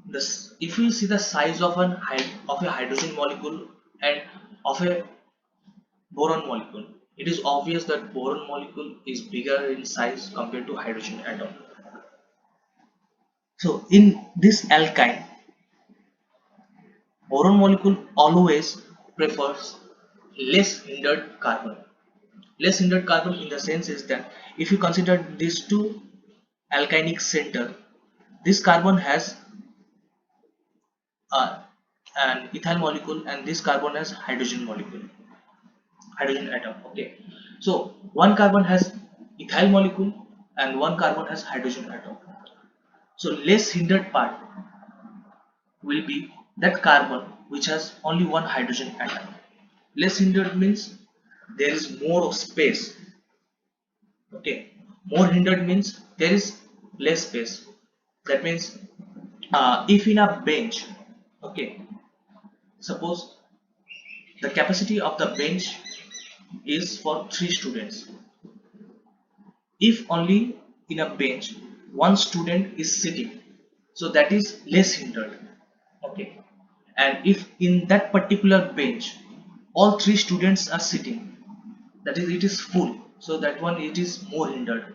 this, if you see the size of of a hydrogen molecule and of a boron molecule, it is obvious that boron molecule is bigger in size compared to hydrogen atom. So in this alkyne, boron molecule always prefers less hindered carbon. Less hindered carbon in the sense is that if you consider these two alkynic center, this carbon has uh, an ethyl molecule and this carbon has hydrogen molecule, hydrogen atom. Okay, so one carbon has ethyl molecule and one carbon has hydrogen atom. So less hindered part will be that carbon which has only one hydrogen atom. Less hindered means there is more of space. Okay, more hindered means there is less space. That means if in a bench, okay, suppose the capacity of the bench is for 3 students. If only in a bench one student is sitting, so that is less hindered. Okay, and if in that particular bench all 3 students are sitting, that is it is full, so that one it is more hindered.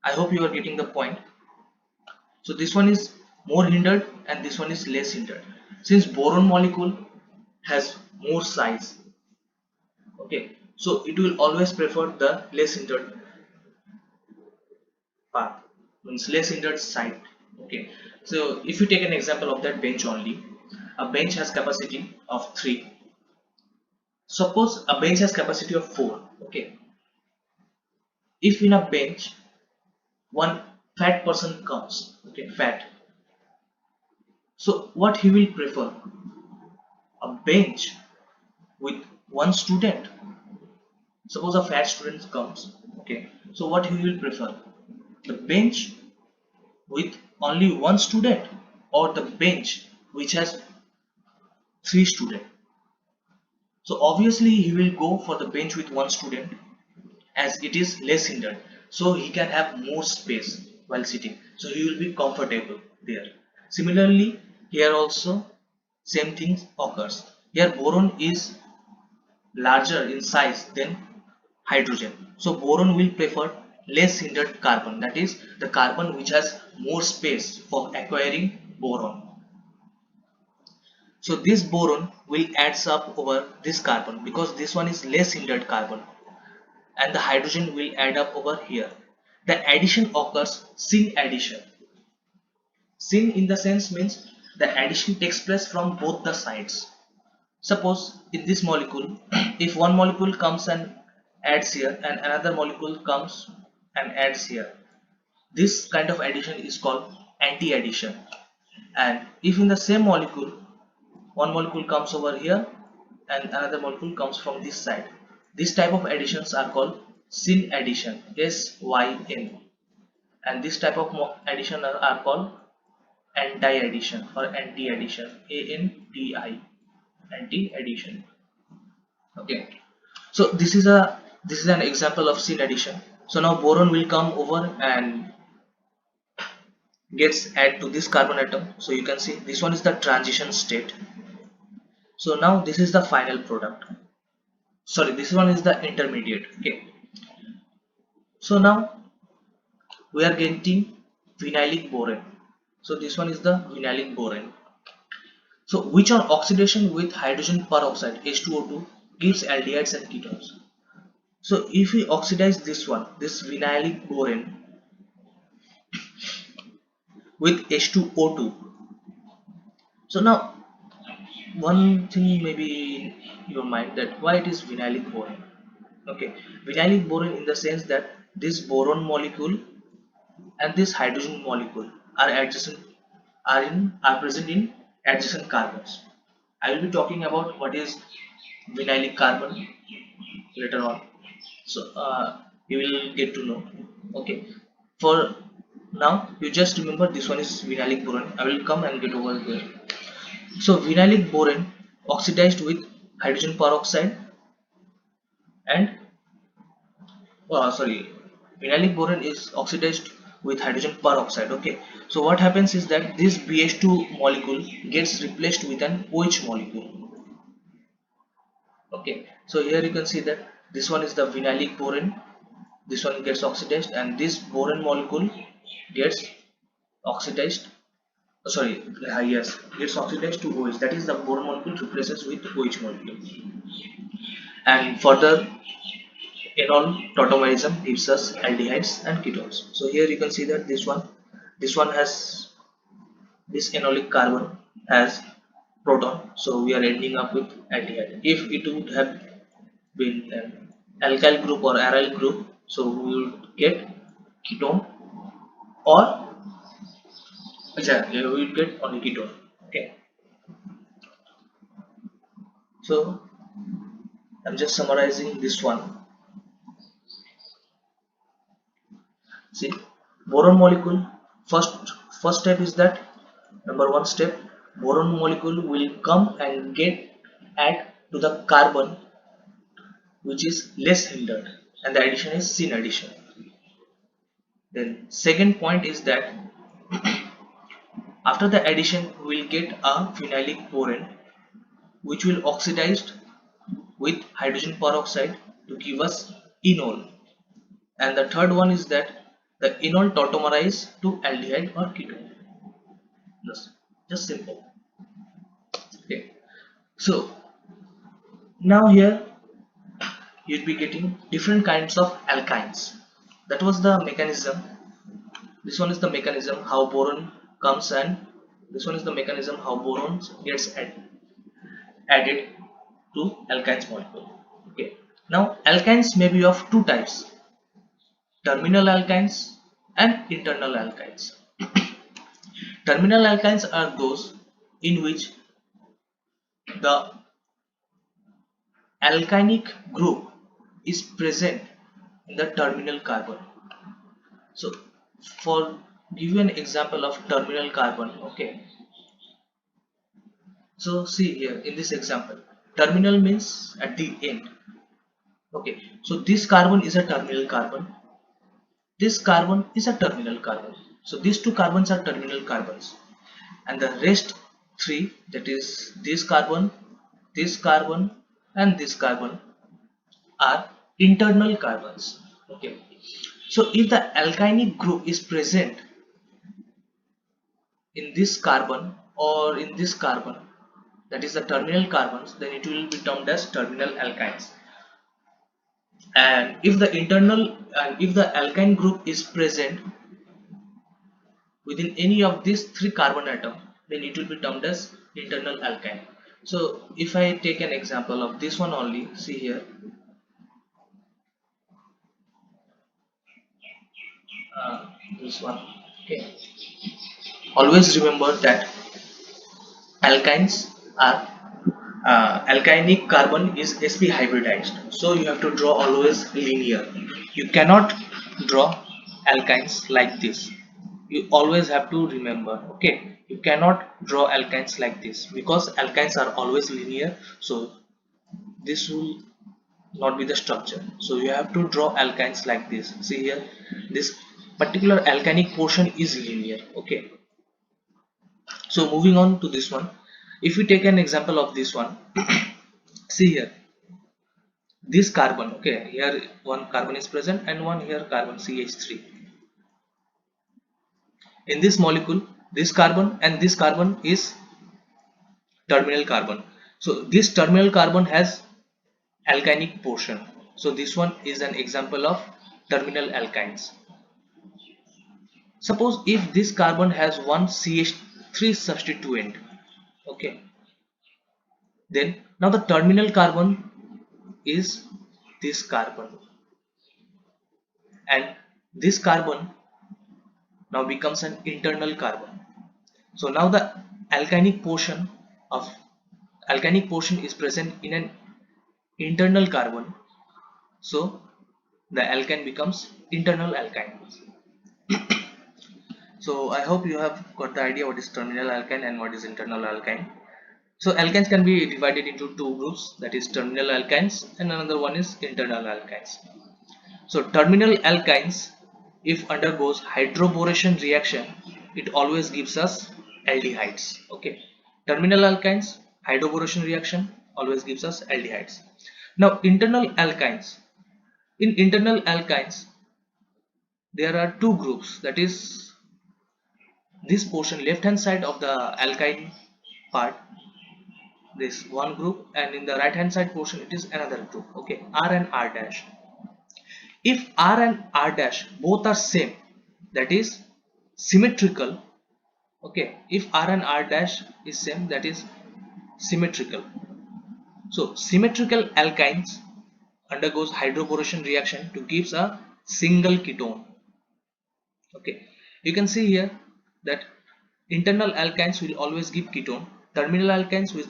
I hope you are getting the point. So this one is more hindered and this one is less hindered. Since boron molecule has more size, okay, so it will always prefer the less hindered path, means less hindered side. Okay, so if you take an example of that bench only, a bench has capacity of 3. Suppose a bench has capacity of 4. Okay, if in a bench one fat person comes, okay, fat, so what he will prefer? A bench with one student. Suppose a fat student comes, okay, so what he will prefer? The bench with only one student or the bench which has 3 students? So obviously he will go for the bench with one student as it is less hindered, so he can have more space while sitting, so he will be comfortable there. Similarly here also same thing occurs. Here boron is larger in size than hydrogen, so boron will prefer less hindered carbon, that is the carbon which has more space for acquiring boron. So this boron will adds up over this carbon because this one is less hindered carbon, and the hydrogen will add up over here. The addition occurs syn addition. Syn in the sense means the addition takes place from both the sides. Suppose in this molecule, if one molecule comes and adds here and another molecule comes and adds here, this kind of addition is called anti-addition. And if in the same molecule, one molecule comes over here and another molecule comes from this side, this type of additions are called syn addition, SYN. And this type of addition are called anti-addition or anti-addition, ANTI, anti-addition. Okay, so this is an example of syn addition. So now boron will come over and gets add to this carbon atom. So you can see this one is the transition state. So now this is the final product. Sorry, this one is the intermediate. Okay, so now we are getting vinylic boron. So this one is the vinylic boron. So which on oxidation with hydrogen peroxide H2O2 gives aldehydes and ketones. So if we oxidize this one, this vinylic boron with H2O2. So now one thing may be in your mind that why it is vinylic boron. Okay, vinylic boron in the sense that this boron molecule and this hydrogen molecule are adjacent, are present in adjacent carbons. I will be talking about what is vinylic carbon later on, so you will get to know. Okay, for now you just remember this one is vinylic boron. I will come and get over there. So vinylic boron oxidized with hydrogen peroxide and sorry, phenolic boron is oxidized with hydrogen peroxide. Okay, so what happens is that this BH2 molecule gets replaced with an OH molecule. Okay, so here you can see that this one is the phenolic boron, this one gets oxidized, and this boron molecule gets oxidized, sorry, yes, gets oxidized to OH, that is the boron molecule replaces with OH molecule. And further, enol tautomerism gives us aldehydes and ketones. So here you can see that this one has, this enolic carbon has proton, so we are ending up with aldehyde. If it would have been an alkyl group or aryl group, so we would get ketone, or yeah, we will get only ketone. Okay, so I'm just summarizing this one. See, boron molecule, first step is that, number one step, boron molecule will come and get add to the carbon which is less hindered, and the addition is syn addition. Then second point is that after the addition we will get a phenolic boron which will oxidized with hydrogen peroxide to give us enol. And the third one is that the enol tautomerize to aldehyde or ketone. Just simple. Okay, so now here you'll be getting different kinds of alkynes. That was the mechanism. This one is the mechanism how boron comes, and this one is the mechanism how boron gets added to alkynes molecule. Okay, now alkynes may be of two types: terminal alkynes and internal alkynes. Terminal alkynes are those in which the alkynic group is present in the terminal carbon. So for give you an example of terminal carbon. Okay, so see here in this example, terminal means at the end. Okay, so this carbon is a terminal carbon, this carbon is a terminal carbon, so these two carbons are terminal carbons, and the rest three, that is this carbon and this carbon, are internal carbons. Okay, so if the alkynic group is present in this carbon or in this carbon, that is the terminal carbons, then it will be termed as terminal alkynes. And if the alkyne group is present within any of these three carbon atom, then it will be termed as internal alkyne. So if I take an example of this one only, see here, this one. Okay, always remember that alkynes are alkynic carbon is sp hybridized, so you have to draw always linear. You cannot draw alkynes like this. You always have to remember. Okay, you cannot draw alkynes like this because alkynes are always linear, so this will not be the structure. So you have to draw alkynes like this. See here, this particular alkynic portion is linear. Okay, so moving on to this one, if we take an example of this one, see here, this carbon. Okay, here one carbon is present and one here carbon CH3. In this molecule, this carbon and this carbon is terminal carbon, so this terminal carbon has alkynic portion, so this one is an example of terminal alkynes. Suppose if this carbon has one CH3 substituent. Okay, then now the terminal carbon is this carbon, and this carbon now becomes an internal carbon. So now the alkynic portion of alkynic portion is present in an internal carbon, so the alkyne becomes internal alkyne. So I hope you have got the idea what is terminal alkyne and what is internal alkyne. So alkynes can be divided into two groups, that is terminal alkynes and another one is internal alkynes. So terminal alkynes, if undergoes hydroboration reaction, it always gives us aldehydes. Okay, terminal alkynes, hydroboration reaction always gives us aldehydes. Now internal alkynes. In internal alkynes, there are two groups. That is this portion, left hand side of the alkyne part, this one group, and in the right hand side portion it is another group. Okay, R and R dash. If R and R dash both are same, that is symmetrical. Okay, if R and R dash is same, that is symmetrical. So symmetrical alkynes undergoes hydroboration reaction to gives a single ketone. Okay, you can see here that internal alkynes will always give ketone, terminal alkynes will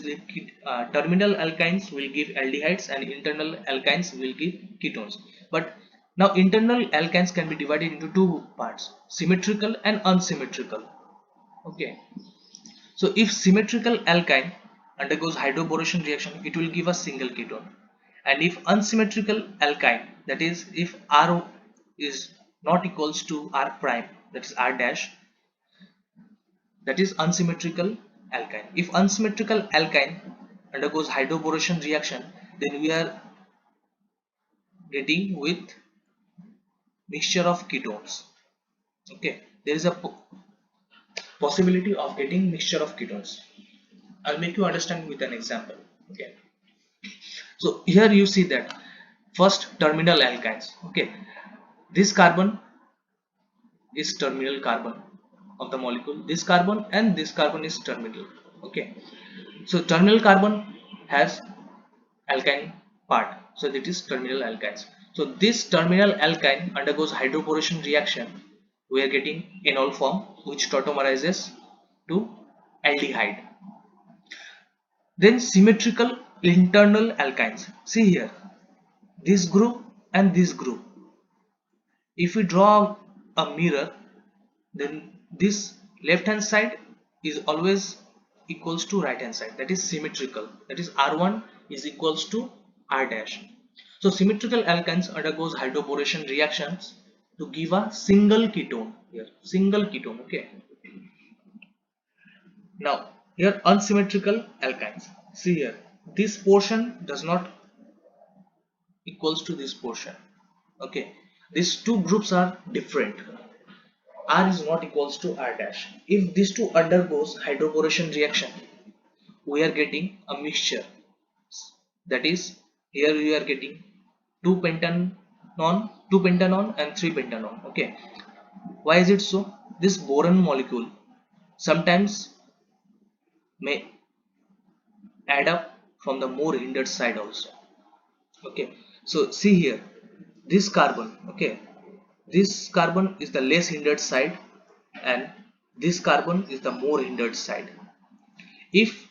give aldehydes, and internal alkynes will give ketones. But now internal alkynes can be divided into two parts, symmetrical and unsymmetrical. Okay, so if symmetrical alkyne undergoes hydroboration reaction, it will give a single ketone, and if unsymmetrical alkyne, that is if R is not equals to R prime, that is R dash, that is unsymmetrical alkyne. If unsymmetrical alkyne undergoes hydroboration reaction, then we are getting with mixture of ketones. Okay, there is a possibility of getting mixture of ketones. I'll make you understand with an example. Okay, so here you see that first terminal alkynes. Okay, this carbon is terminal carbon of the molecule. This carbon and this carbon is terminal. Okay, so terminal carbon has alkyne part, so that is terminal alkynes. So this terminal alkyne undergoes hydroboration reaction, we are getting enol form, which tautomerizes to aldehyde. Then symmetrical internal alkynes, see here, this group and this group, if we draw a mirror, then this left hand side is always equals to right hand side, that is symmetrical, that is R1 is equals to R dash. So symmetrical alkynes undergoes hydroboration reactions to give a single ketone here, single ketone. Okay, now here unsymmetrical alkynes, see here, this portion does not equals to this portion. Okay, these two groups are different, R is not equals to R dash. If these two undergoes hydroboration reaction, we are getting a mixture, that is here we are getting 2 pentanon, 2 pentanon and 3 pentanon. Okay, why is it so? This boron molecule sometimes may add up from the more hindered side also. Okay, so see here, this carbon, okay, this carbon is the less hindered side and this carbon is the more hindered side. If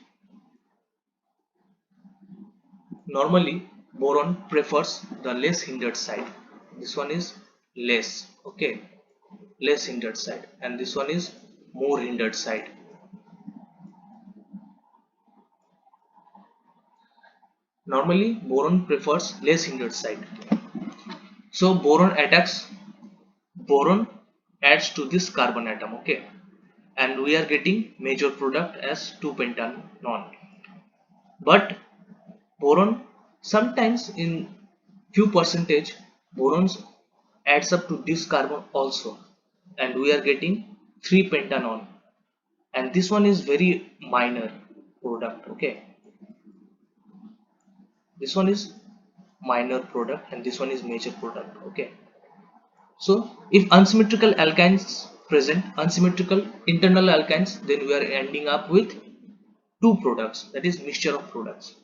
normally boron prefers the less hindered side, this one is less, okay, less hindered side, and this one is more hindered side. Normally boron prefers less hindered side, so boron adds to this carbon atom. Okay, and we are getting major product as 2 pentanon. But boron sometimes in few percentage borons adds up to this carbon also, and we are getting 3 pentanon, and this one is very minor product. Okay, this one is minor product and this one is major product. Okay, so if unsymmetrical alkynes present, unsymmetrical internal alkynes, then we are ending up with two products, that is mixture of products.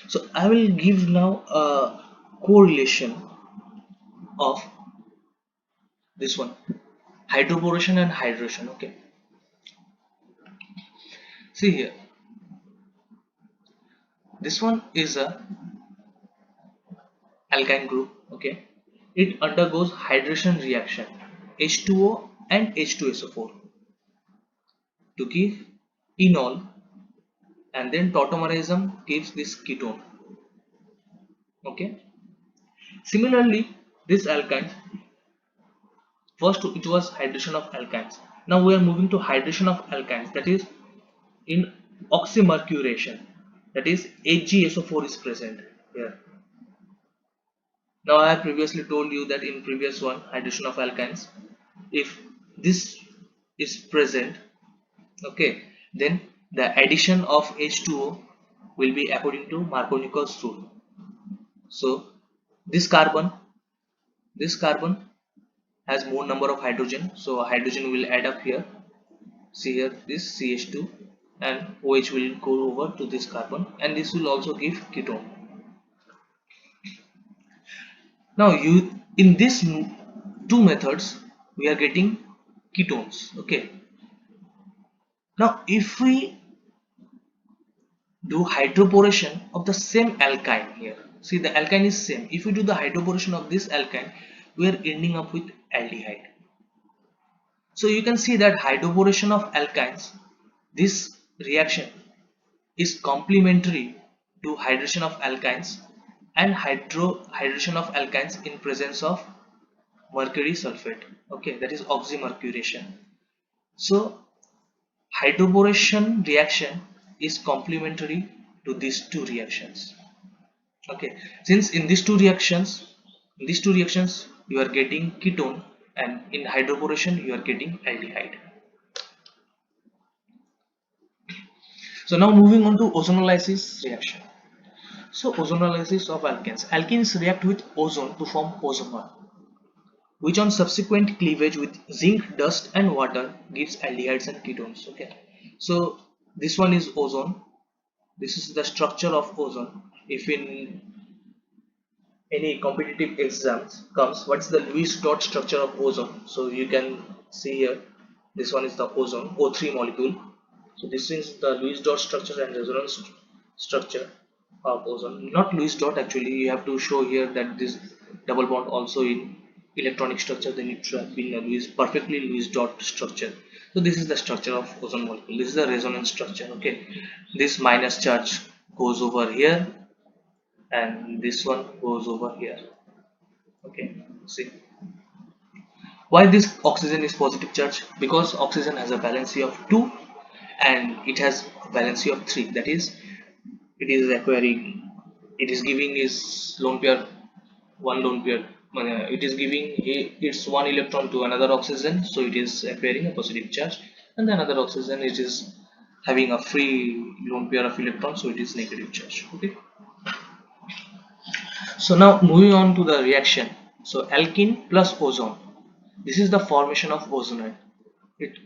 So I will give now a correlation of this one, hydroboration and hydration. Okay, see here, this one is a alkyne group. Okay, it undergoes hydration reaction, H2O and H2SO4, to give enol, and then tautomerism gives this ketone. Okay. Similarly, this alkyne, first it was hydration of alkynes. Now we are moving to hydration of alkynes, that is in oxymercuration, that is HgSO4 is present here. Now I have previously told you that in previous one, hydration of alkynes, if this is present, okay, then the addition of H2O will be according to Markovnikov's rule. So this carbon this carbon has more number of hydrogen, so hydrogen will add up here. See here, this CH2 and OH will go over to this carbon, and this will also give ketone. Now you, in these two methods we are getting ketones. Okay, now if we do hydroboration of the same alkyne here, see the alkyne is same, if we do the hydroboration of this alkyne, we are ending up with aldehyde. So you can see that hydroboration of alkynes, this reaction is complementary to hydration of alkynes and hydration of alkynes in presence of mercury sulfate. Okay, that is oxymercuration. So hydroboration reaction is complementary to these two reactions. Okay, since in these two reactions you are getting ketone, and in hydroboration you are getting aldehyde. So now moving on to ozonolysis reaction. So ozonolysis of alkenes. Alkenes react with ozone to form ozone, which on subsequent cleavage with zinc, dust and water gives aldehydes and ketones. Okay. So this one is ozone. This is the structure of ozone. If in any competitive exams comes, what's the Lewis dot structure of ozone? So you can see here, this one is the ozone, O3 molecule. So this is the Lewis dot structure and resonance structure of ozone. Not Lewis dot, actually you have to show here that this double bond also in electronic structure, then it should have been a Lewis, perfectly Lewis dot structure. So this is the structure of ozone molecule. This is the resonance structure. Okay, this minus charge goes over here and this one goes over here. Okay, see why this oxygen is positive charge, because oxygen has a valency of 2 and it has valency of 3, that is it is acquiring, it is giving its lone pair, one lone pair, it is giving its one electron to another oxygen, so it is acquiring a positive charge, and the another oxygen it is having a free lone pair of electrons, so it is negative charge. Okay, so now moving on to the reaction. So alkene plus ozone, this is the formation of ozonate. It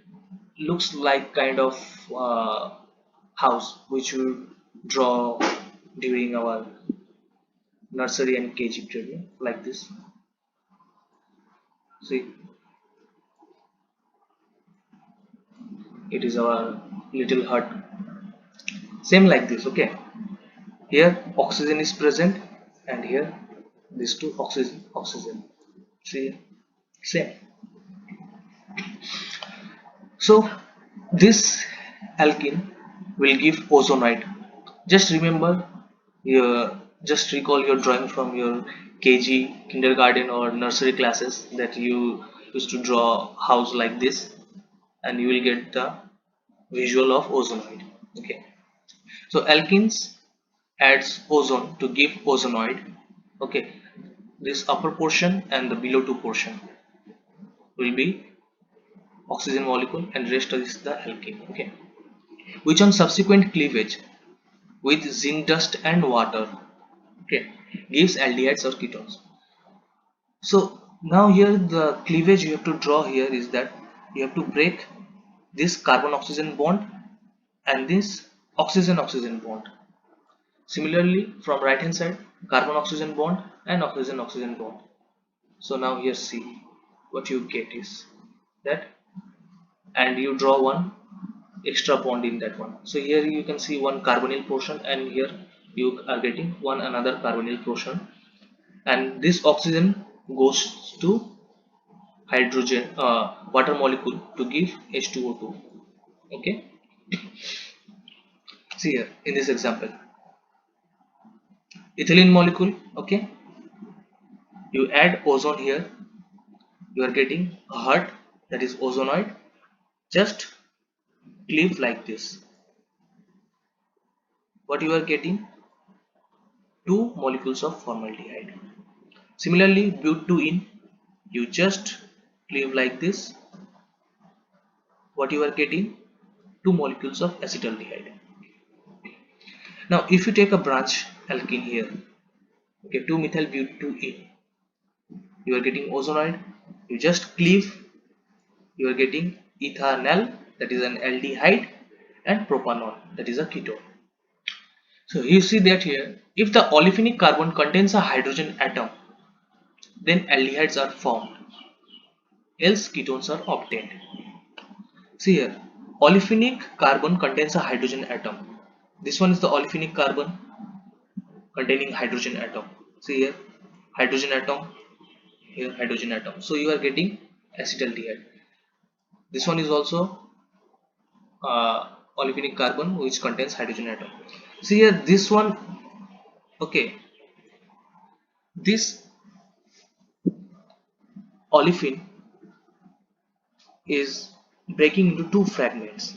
looks like kind of house which we draw during our nursery and KG period, like this. See, it is our little hut, same like this. Okay, here oxygen is present and here these two oxygen, see, same. So this alkene will give ozonide. Just remember your, just recall your drawing from your KG, kindergarten or nursery classes, that you used to draw house like this and you will get the visual of ozonoid. Okay, so alkenes adds ozone to give ozonoid. Okay, this upper portion and the below two portion will be oxygen molecule and rest is the alkene. Okay, which on subsequent cleavage with zinc dust and water, okay, gives aldehydes or ketones. So now here the cleavage you have to draw here is that you have to break this carbon oxygen bond and this oxygen oxygen bond. Similarly from right hand side, carbon oxygen bond and oxygen oxygen bond. So now here see what you get is that, and you draw one extra bond in that one. So here you can see one carbonyl portion and here you are getting one another carbonyl portion, and this oxygen goes to hydrogen water molecule to give H2O2. Okay, see here in this example ethylene molecule. Okay, you add ozone here, you are getting a heart, that is ozonoid. Just cleave like this. What you are getting? Two molecules of formaldehyde. Similarly, butene, you just cleave like this. What you are getting? Two molecules of acetaldehyde. Now, if you take a branch alkene here, okay, 2-methyl butene, you are getting ozonoid. You just cleave, you are getting ethanal, that is an aldehyde, and propanol, that is a ketone. So you see that here, if the olefinic carbon contains a hydrogen atom, then aldehydes are formed, else ketones are obtained. See here, olefinic carbon contains a hydrogen atom. This one is the olefinic carbon containing hydrogen atom. See here, hydrogen atom, here hydrogen atom. So you are getting acetaldehyde. This one is also olefinic carbon which contains hydrogen atom. See here, this one, okay, this olefin is breaking into two fragments.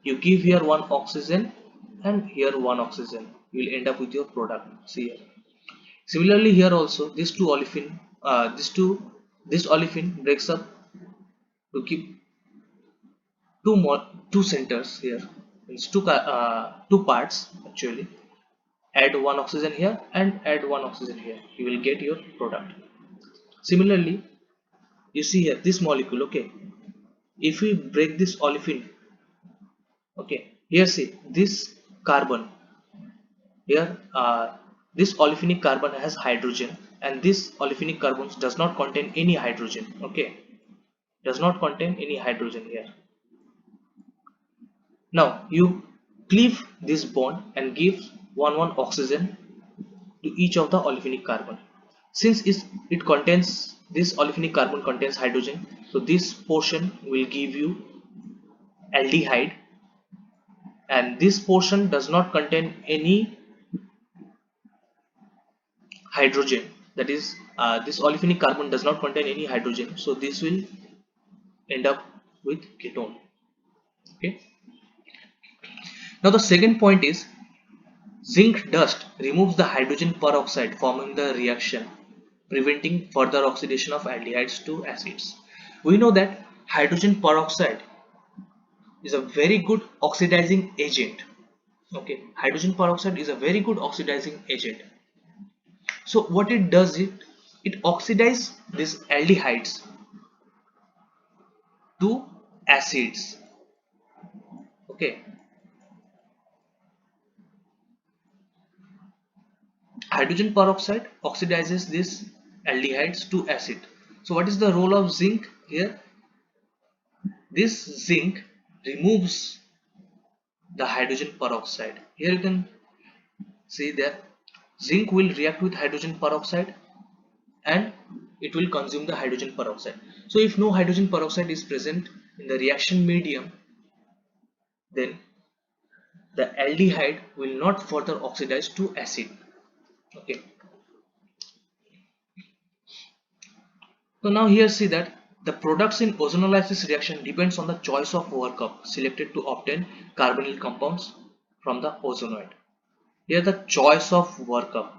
You give here one oxygen and here one oxygen. You will end up with your product. See here. Similarly, here also this two olefin, this olefin breaks up to give two centers here. It's two parts actually. Add one oxygen here and add one oxygen here. You will get your product. Similarly, you see here this molecule. Okay, if we break this olefin, okay, here see this carbon here, this olefinic carbon has hydrogen and this olefinic carbon does not contain any hydrogen. Okay, does not contain any hydrogen here. Now you cleave this bond and give one oxygen to each of the olefinic carbon. Since it contains, this olefinic carbon contains hydrogen, so this portion will give you aldehyde, and this portion does not contain any hydrogen, that is this olefinic carbon does not contain any hydrogen, so this will end up with ketone. Okay, now the second point is zinc dust removes the hydrogen peroxide forming the reaction, preventing further oxidation of aldehydes to acids. We know that hydrogen peroxide is a very good oxidizing agent. Okay, hydrogen peroxide is a very good oxidizing agent. So what it does, it oxidizes these aldehydes to acids. Okay, hydrogen peroxide oxidizes these aldehydes to acid. So what is the role of zinc here? This zinc removes the hydrogen peroxide. Here you can see that zinc will react with hydrogen peroxide and it will consume the hydrogen peroxide. So if no hydrogen peroxide is present in the reaction medium, then the aldehyde will not further oxidize to acid. Okay, so now here see that the products in ozonolysis reaction depends on the choice of workup selected to obtain carbonyl compounds from the ozonoid. Here the choice of workup,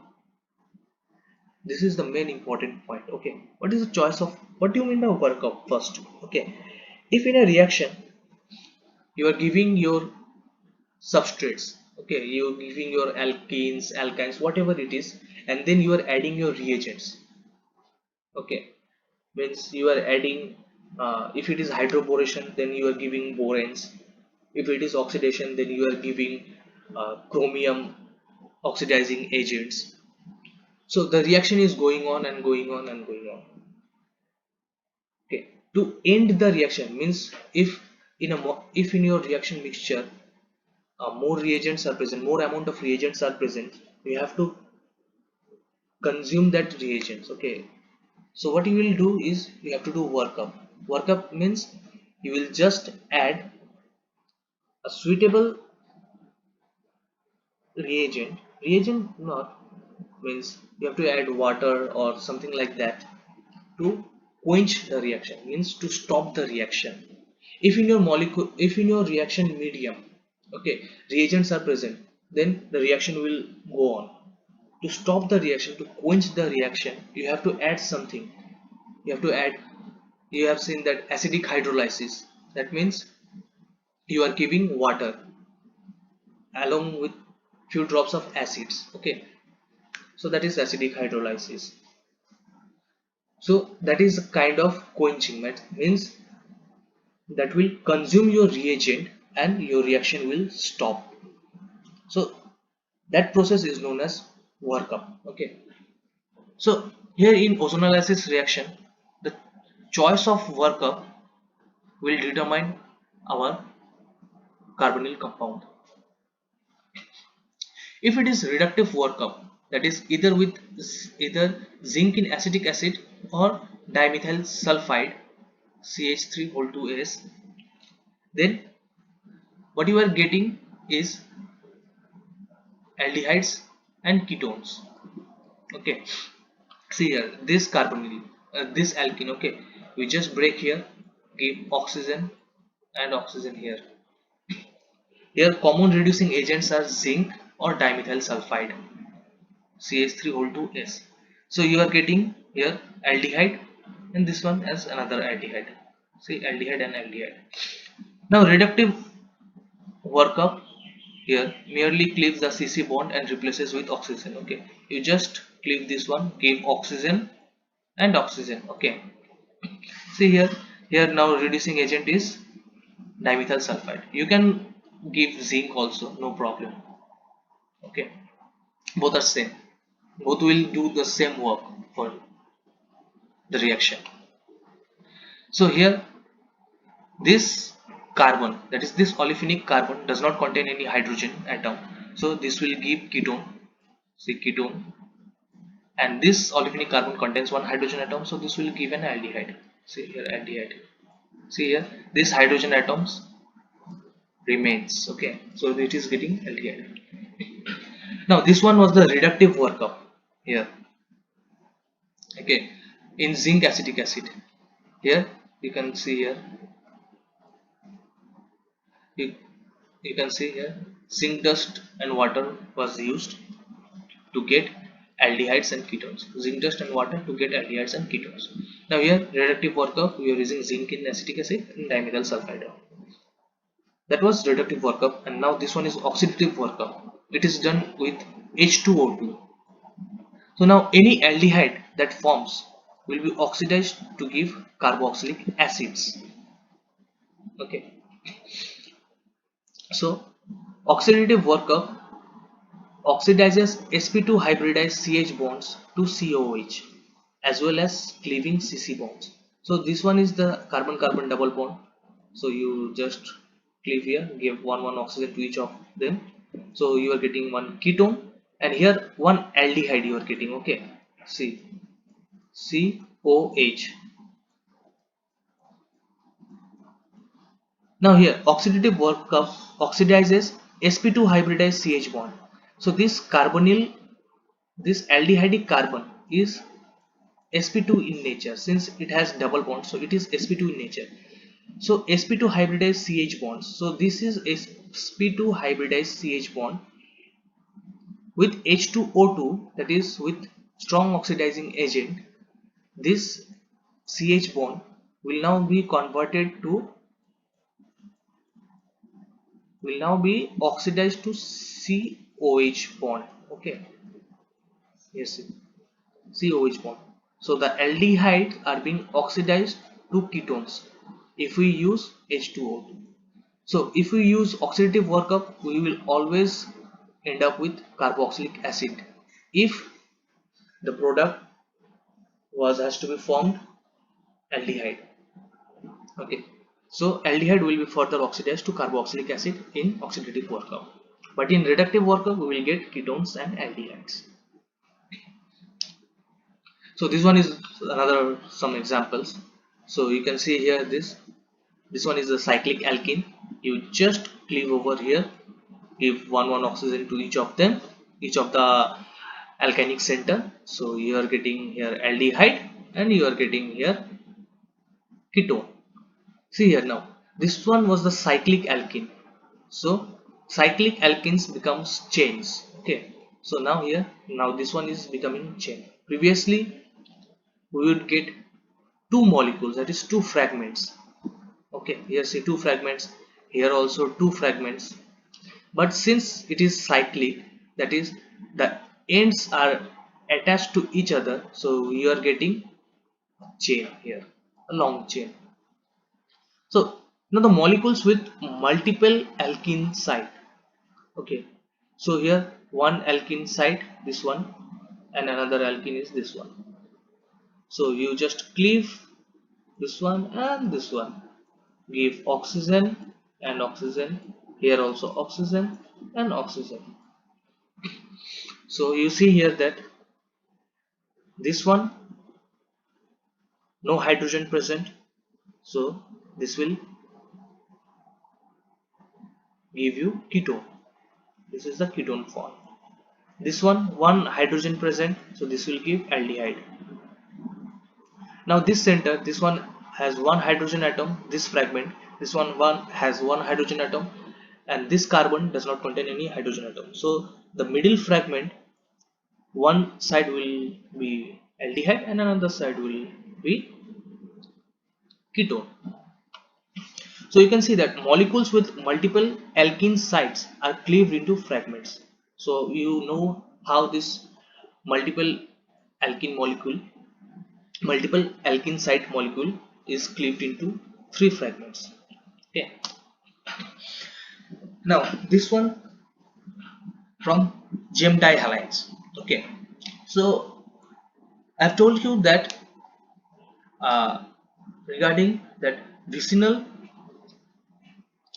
this is the main important point. Okay, what is the choice of, what do you mean by workup first? Okay, if in a reaction you are giving your substrates, okay, you are giving your alkenes, alkynes, whatever it is, and then you are adding your reagents. Okay, means you are adding, if it is hydroboration then you are giving boranes, if it is oxidation then you are giving chromium oxidizing agents. So the reaction is going on and going on and going on. Okay, to end the reaction means if in your reaction mixture more reagents are present, more amount of reagents are present, you have to consume that reagents. Okay, so what you will do is you have to do workup. Workup means you will just add a suitable reagent, not means you have to add water or something like that to quench the reaction, means to stop the reaction. If in your molecule, if in your reaction medium, okay, reagents are present, then the reaction will go on. To stop the reaction, to quench the reaction, you have to add something. You have to add, you have seen that acidic hydrolysis. That means you are giving water along with few drops of acids, okay. So that is acidic hydrolysis. So that is a kind of quenching method, means that will consume your reagent and your reaction will stop. So that process is known as workup, okay. So here in ozonolysis reaction, the choice of workup will determine our carbonyl compound. If it is reductive workup, that is either with either zinc in acetic acid or dimethyl sulfide CH3O2S, then what you are getting is aldehydes and ketones, okay. See here, this carbonyl, this alkene, okay, we just break here, give oxygen and oxygen here. Here common reducing agents are zinc or dimethyl sulfide CH3O2S. So you are getting here aldehyde and this one as another aldehyde. See, aldehyde and aldehyde. Now reductive workup here merely cleaves the CC bond and replaces with oxygen, okay. You just cleave this one, give oxygen and oxygen, okay. See here, here now reducing agent is dimethyl sulfide. You can give zinc also, no problem, okay. Both are same, both will do the same work for the reaction. So here this carbon, that is this olefinic carbon, does not contain any hydrogen atom, so this will give ketone. See, ketone, and this olefinic carbon contains one hydrogen atom, so this will give an aldehyde. See here, aldehyde. See here, this hydrogen atoms remains, okay, so it is getting aldehyde. Now this one was the reductive workup here, okay. In zinc acetic acid, here you can see here, you, you can see here zinc dust and water was used to get aldehydes and ketones. Zinc dust and water to get aldehydes and ketones. Now here reductive workup, we are using zinc in acetic acid and dimethyl sulfide. That was reductive workup, and now this one is oxidative workup. It is done with H2O2. So now any aldehyde that forms will be oxidized to give carboxylic acids. Okay. So oxidative workup oxidizes sp2 hybridized CH bonds to COOH as well as cleaving CC bonds. So this one is the carbon-carbon double bond. So you just cleave here, give one oxygen to each of them. So you are getting one ketone, and here one aldehyde you are getting. Okay, see, COH. Now here oxidative workup oxidizes sp2 hybridized CH bond. So this carbonyl, this aldehydic carbon is sp2 in nature, since it has double bond, so it is sp2 in nature. So sp2 hybridized CH bonds, so this is sp2 hybridized CH bond with H2O2, that is with strong oxidizing agent. This CH bond will now be converted to, will now be oxidized to COH bond, okay. Yes, COH bond. So the aldehydes are being oxidized to ketones if we use H2O2. So if we use oxidative workup, we will always end up with carboxylic acid if the product was has to be formed aldehyde. Okay. So aldehyde will be further oxidized to carboxylic acid in oxidative workup. But in reductive workup, we will get ketones and aldehydes. So this one is another some examples. So you can see here this one is a cyclic alkene. You just cleave over here, give one oxygen to each of them, each of the alkynic center. So you are getting here aldehyde and you are getting here ketone. See here now, this one was the cyclic alkene. So cyclic alkenes becomes chains. Okay, so now here, now this one is becoming chain. Previously we would get two molecules, that is two fragments. Okay, here see two fragments, here also two fragments. But since it is cyclic, that is the ends are attached to each other, so you are getting chain here, a long chain. So now the molecules with multiple alkene site. Okay, so here one alkene site, this one, and another alkene is this one. So you just cleave this one and this one, give oxygen and oxygen, here also oxygen and oxygen. So you see here that this one no hydrogen present, so this will give you ketone. This is the ketone form. This one hydrogen present, so this will give aldehyde. Now this center, this one has one hydrogen atom, this fragment, this one has one hydrogen atom, and this carbon does not contain any hydrogen atom. So the middle fragment, one side will be aldehyde and another side will be ketone. So you can see that molecules with multiple alkene sites are cleaved into fragments. So you know how this multiple alkene molecule, multiple alkene site molecule is cleaved into three fragments. Okay, now this one from gem dihalides. Okay, so I've told you that uh, regarding that vicinal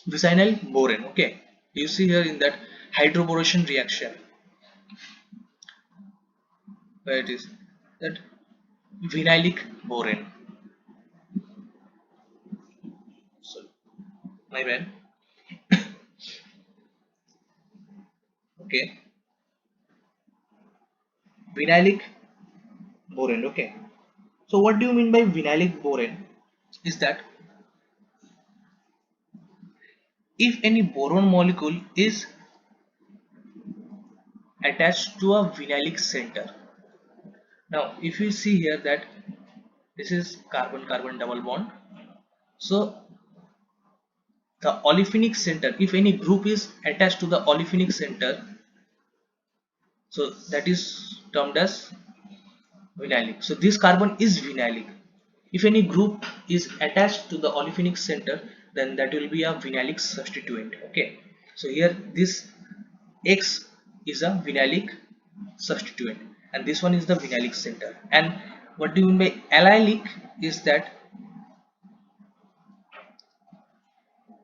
vicinal boron. Okay, you see here in that hydroboration reaction, where it is that vinylic boron. So my bad. Okay, vinylic boron. Okay, so what do you mean by vinylic boron? Is that if any boron molecule is attached to a vinylic center. Now if you see here that this is carbon carbon double bond, so the olefinic center, if any group is attached to the olefinic center, so that is termed as vinylic. So this carbon is vinylic. If any group is attached to the olefinic center, then that will be a vinylic substituent. Okay, so here this X is a vinylic substituent and this one is the vinylic center. And what do you mean by allylic is that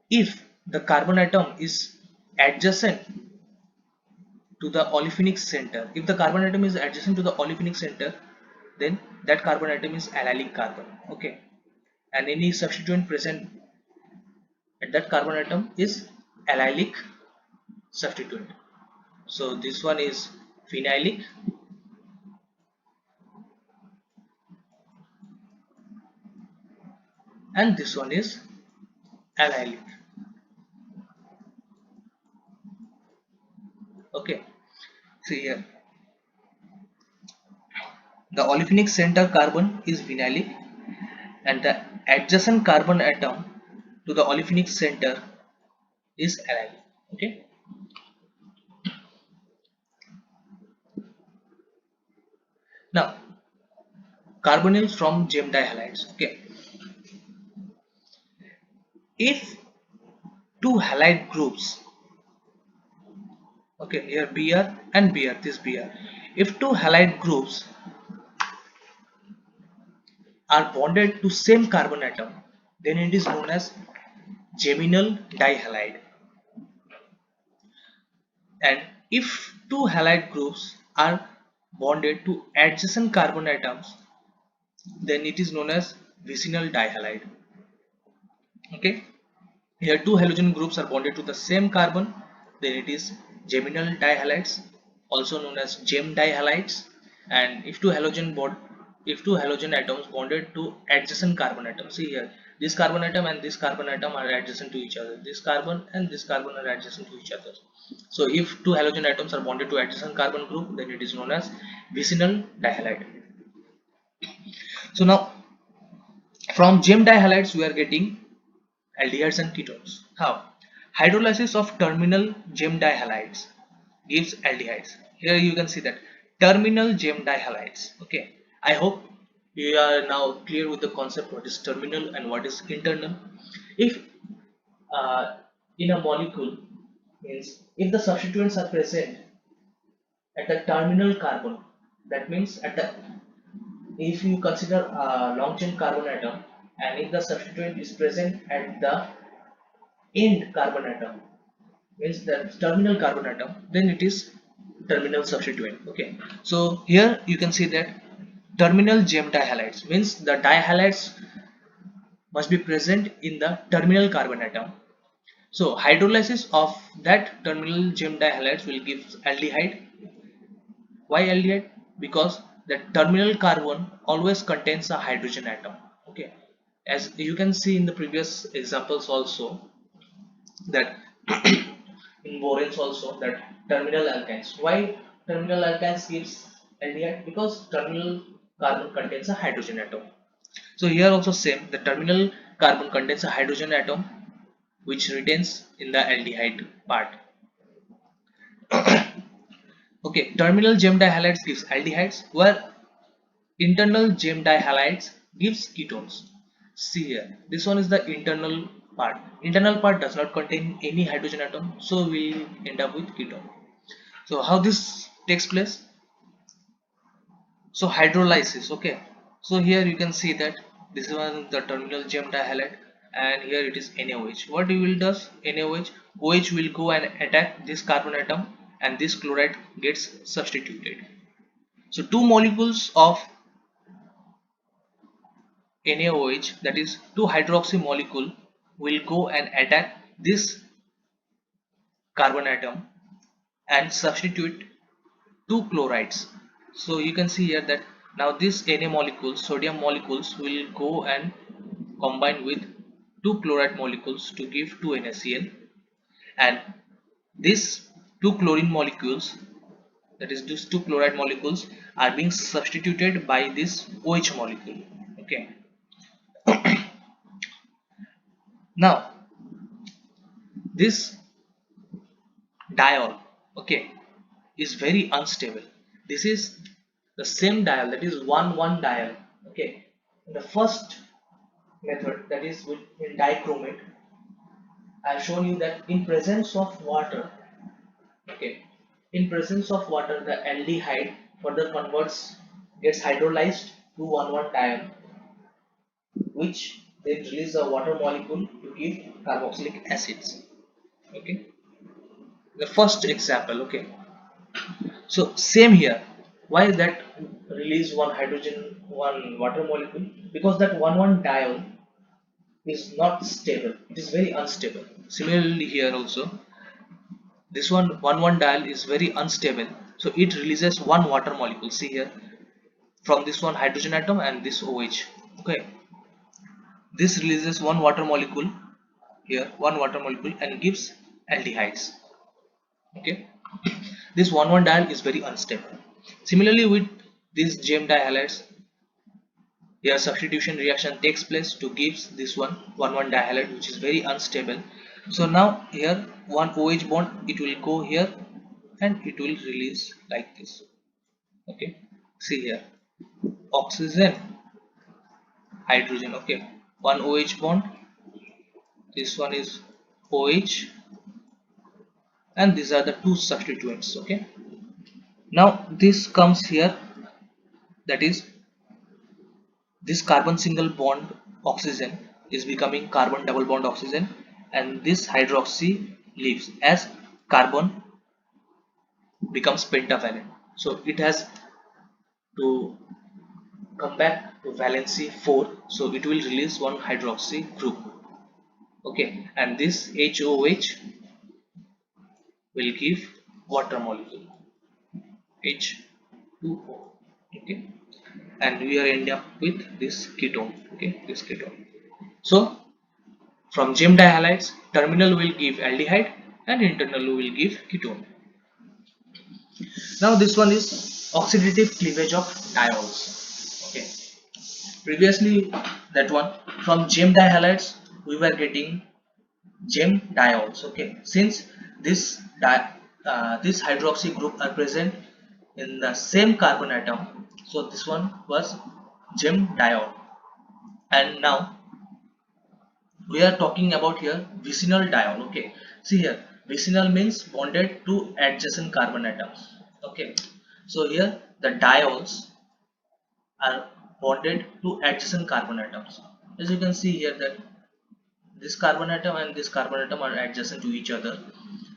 if the carbon atom is adjacent to the olefinic center, if the carbon atom is adjacent to the olefinic center, then that carbon atom is allylic carbon. Okay, and any substituent present at that carbon atom is allylic substituent. So this one is phenylic and this one is allylic. Okay, see here the olefinic center carbon is phenylic and the adjacent carbon atom to the olefinic center is allylic. Okay, now carbonyls from gem dihalides. Okay, if two halide groups, okay, here Br and Br, this Br, if two halide groups are bonded to same carbon atom, then it is known as geminal dihalide. And if two halide groups are bonded to adjacent carbon atoms, then it is known as vicinal dihalide. Okay, here two halogen groups are bonded to the same carbon, then it is geminal dihalides. also known as gem dihalides. And if two halogen atoms bonded to adjacent carbon atom, see here, this carbon atom and this carbon atom are adjacent to each other, this carbon and this carbon are adjacent to each other. So if two halogen atoms are bonded to adjacent carbon group, then it is known as vicinal dihalide. So now from gem dihalides we are getting aldehydes and ketones. How? Hydrolysis of terminal gem dihalides gives aldehydes. Here you can see that terminal gem dihalides. Okay, I hope you are now clear with the concept what is terminal and what is internal. If uh, in a molecule, means if the substituents are present at the terminal carbon, that means at the, if you consider a long chain carbon atom and if the substituent is present at the end carbon atom, means the terminal carbon atom, then it is terminal substituent. Okay, so here you can see that terminal gem dihalides means the dihalides must be present in the terminal carbon atom. So hydrolysis of that terminal gem dihalides will give aldehyde. Why aldehyde? Because the terminal carbon always contains a hydrogen atom. Okay, as you can see in the previous examples also, that in boranes also, that terminal alkynes, why terminal alkynes gives aldehyde? Because terminal carbon contains a hydrogen atom. So here also same, the terminal carbon contains a hydrogen atom which retains in the aldehyde part. Okay, terminal gem dihalides gives aldehydes, where internal gem dihalides gives ketones. See here, this one is the internal part. Internal part does not contain any hydrogen atom, so we end up with ketone. So how this takes place? So hydrolysis. Okay, so here you can see that this is one the terminal gem dihalide, and here it is NaOH. What you will does, NaOH, OH will go and attack this carbon atom and this chloride gets substituted. So two molecules of NaOH, that is two hydroxy molecule, will go and attack this carbon atom and substitute two chlorides. So you can see here that now this Na molecules, sodium molecules, will go and combine with two chloride molecules to give 2 NaCl, and these two chlorine molecules, that is these two chloride molecules, are being substituted by this OH molecule. Okay, now this diol, okay, is very unstable. This is the same diol, that is 1,1 diol. Okay, in the first method, that is with in dichromate, I have shown you that in presence of water, okay, in presence of water, the aldehyde further converts, gets hydrolyzed to 1,1 diol, which then release a water molecule to give carboxylic acids. Okay, the first example. Okay, so same here, why that release one hydrogen, one water molecule? Because that 1,1 diol is not stable, it is very unstable. Similarly here also, this one 1,1 diol is very unstable, so it releases one water molecule. See here, from this one hydrogen atom and this OH. Okay, this releases one water molecule, here one water molecule, and gives aldehydes. Okay, this 1,1 diol is very unstable. Similarly with these gem dihalides, here substitution reaction takes place to gives this one 1,1 dihalide, which is very unstable. So now here one OH bond, it will go here and it will release like this. Okay, see here, oxygen, hydrogen. Okay, one OH bond, this one is OH, and these are the two substituents. Okay, now this comes here, that is this carbon single bond oxygen is becoming carbon double bond oxygen, and this hydroxy leaves as carbon becomes pentavalent, so it has to come back to valency 4, so it will release one hydroxy group. Okay, and this HOH will give water molecule. H2O. Okay, and we are end up with this ketone. Okay, this ketone. So from gem dihalides, terminal will give aldehyde and internal will give ketone. Now this one is oxidative cleavage of diols. Okay, previously that one from gem dihalides we were getting gem diols. Okay, since this this hydroxy group are present in the same carbon atom, so this one was gem diol. And now we are talking about here vicinal diol. Okay, see here vicinal means bonded to adjacent carbon atoms. Okay, so here the diols are bonded to adjacent carbon atoms. As you can see here that this carbon atom and this carbon atom are adjacent to each other,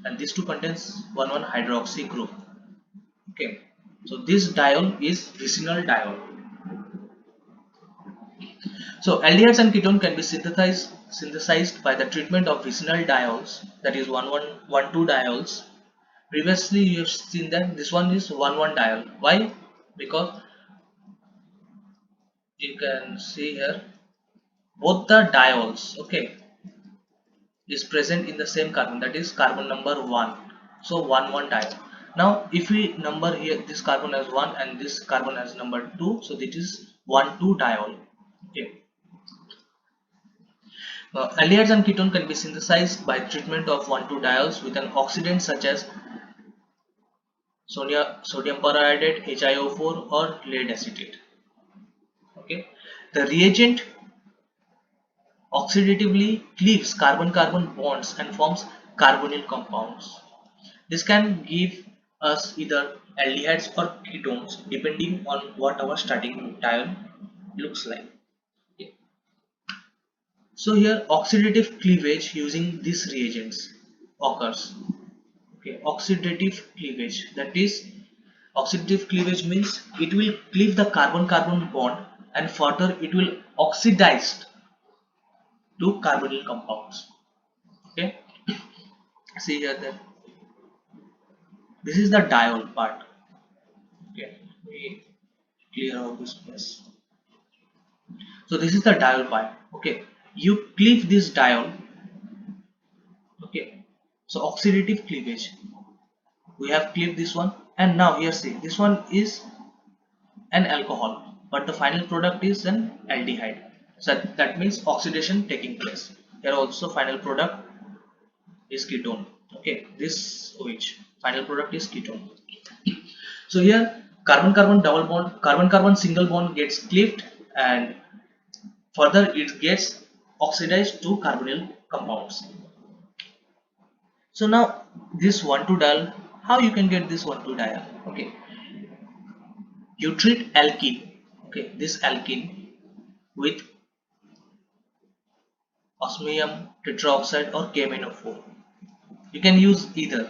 and these two contains one hydroxy group. Okay, so this diol is vicinal diol. So aldehydes and ketone can be synthesized by the treatment of vicinal diols, that is 1,1,1,2 diols. Previously you have seen that this one is 1,1 diol. Why? Because you can see here both the diols, okay, is present in the same carbon, that is carbon number 1. So 1,1 diol. Now if we number here this carbon as 1 and this carbon as number 2, so this is 1,2 diol. Okay. Aldehydes and ketone can be synthesized by treatment of 1,2 diols with an oxidant such as sodium periodate, HiO4 or lead acetate. Okay, the reagent oxidatively cleaves carbon-carbon bonds and forms carbonyl compounds. This can give us either aldehydes or ketones depending on what our starting diol looks like. Okay. So here oxidative cleavage using these reagents occurs. Okay, oxidative cleavage, that is oxidative cleavage means it will cleave the carbon-carbon bond and further it will oxidize to carbonyl compounds. Okay, see here that this is the diol part. Okay, we clear out this mess. So this is the diol part. Okay, you cleave this diol. Okay, so oxidative cleavage, we have cleaved this one, and now here see this one is an alcohol, but the final product is an aldehyde. So that means oxidation taking place. Here also final product is ketone. Okay, this OH final product is ketone. So here carbon carbon double bond, carbon carbon single bond gets cleaved and further it gets oxidized to carbonyl compounds. So now this 1,2 diol, how you can get this 1,2 diol? Okay, you treat alkene, okay, this alkene with osmium tetraoxide or KMnO4. You can use either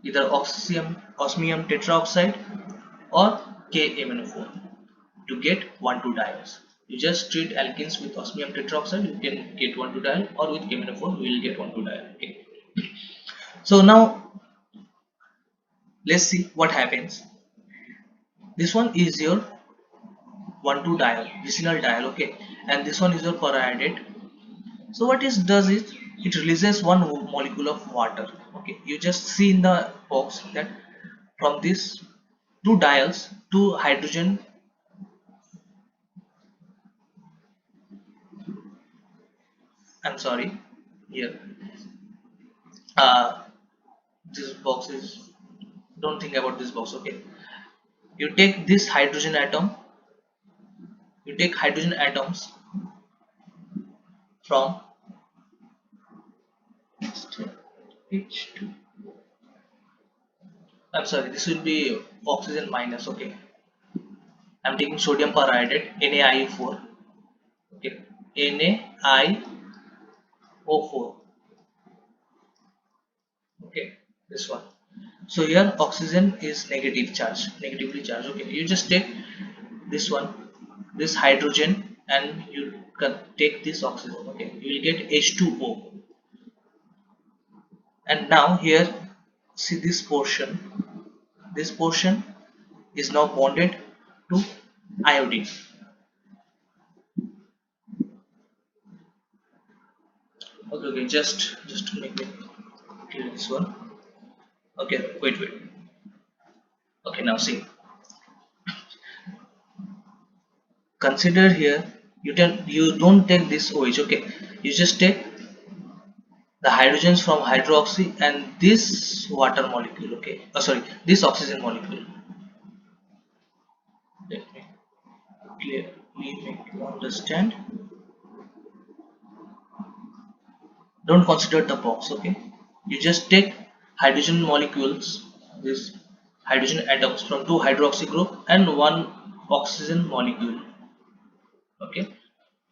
osmium tetraoxide or KMnO4 to get 1,2 diols. You just treat alkenes with osmium tetraoxide, you can get 1,2 diol, or with KMnO4 we will get 1,2 diol. Okay. So now let's see what happens. This one is your 1,2 diol, vicinal diol. Okay, and this one is your periodate. So what it does is it releases one molecule of water. Okay, you just see in the box that from these two diols, two hydrogen, I'm sorry, here this box is, don't think about this box. Okay, you take this hydrogen atom, you take hydrogen atoms from H2, I'm sorry, this will be oxygen minus. Okay, I'm taking sodium periodate NaIO4. Okay, NaIO4. Okay, this one. So here oxygen is negatively charged. Okay, you just take this one, this hydrogen, and you can take this oxygen. Okay, you will get H2O. And now here see this portion, this portion is now bonded to iodine. Okay, just to make me clear this one. Okay, wait. Okay, now see. Consider here, you don't take this OH. Okay, you just take the hydrogens from hydroxy and this water molecule. Okay, sorry, this oxygen molecule. Let me clearly make you understand. Don't consider the box. Okay, you just take hydrogen molecules, this hydrogen atoms from two hydroxy group and one oxygen molecule. Okay,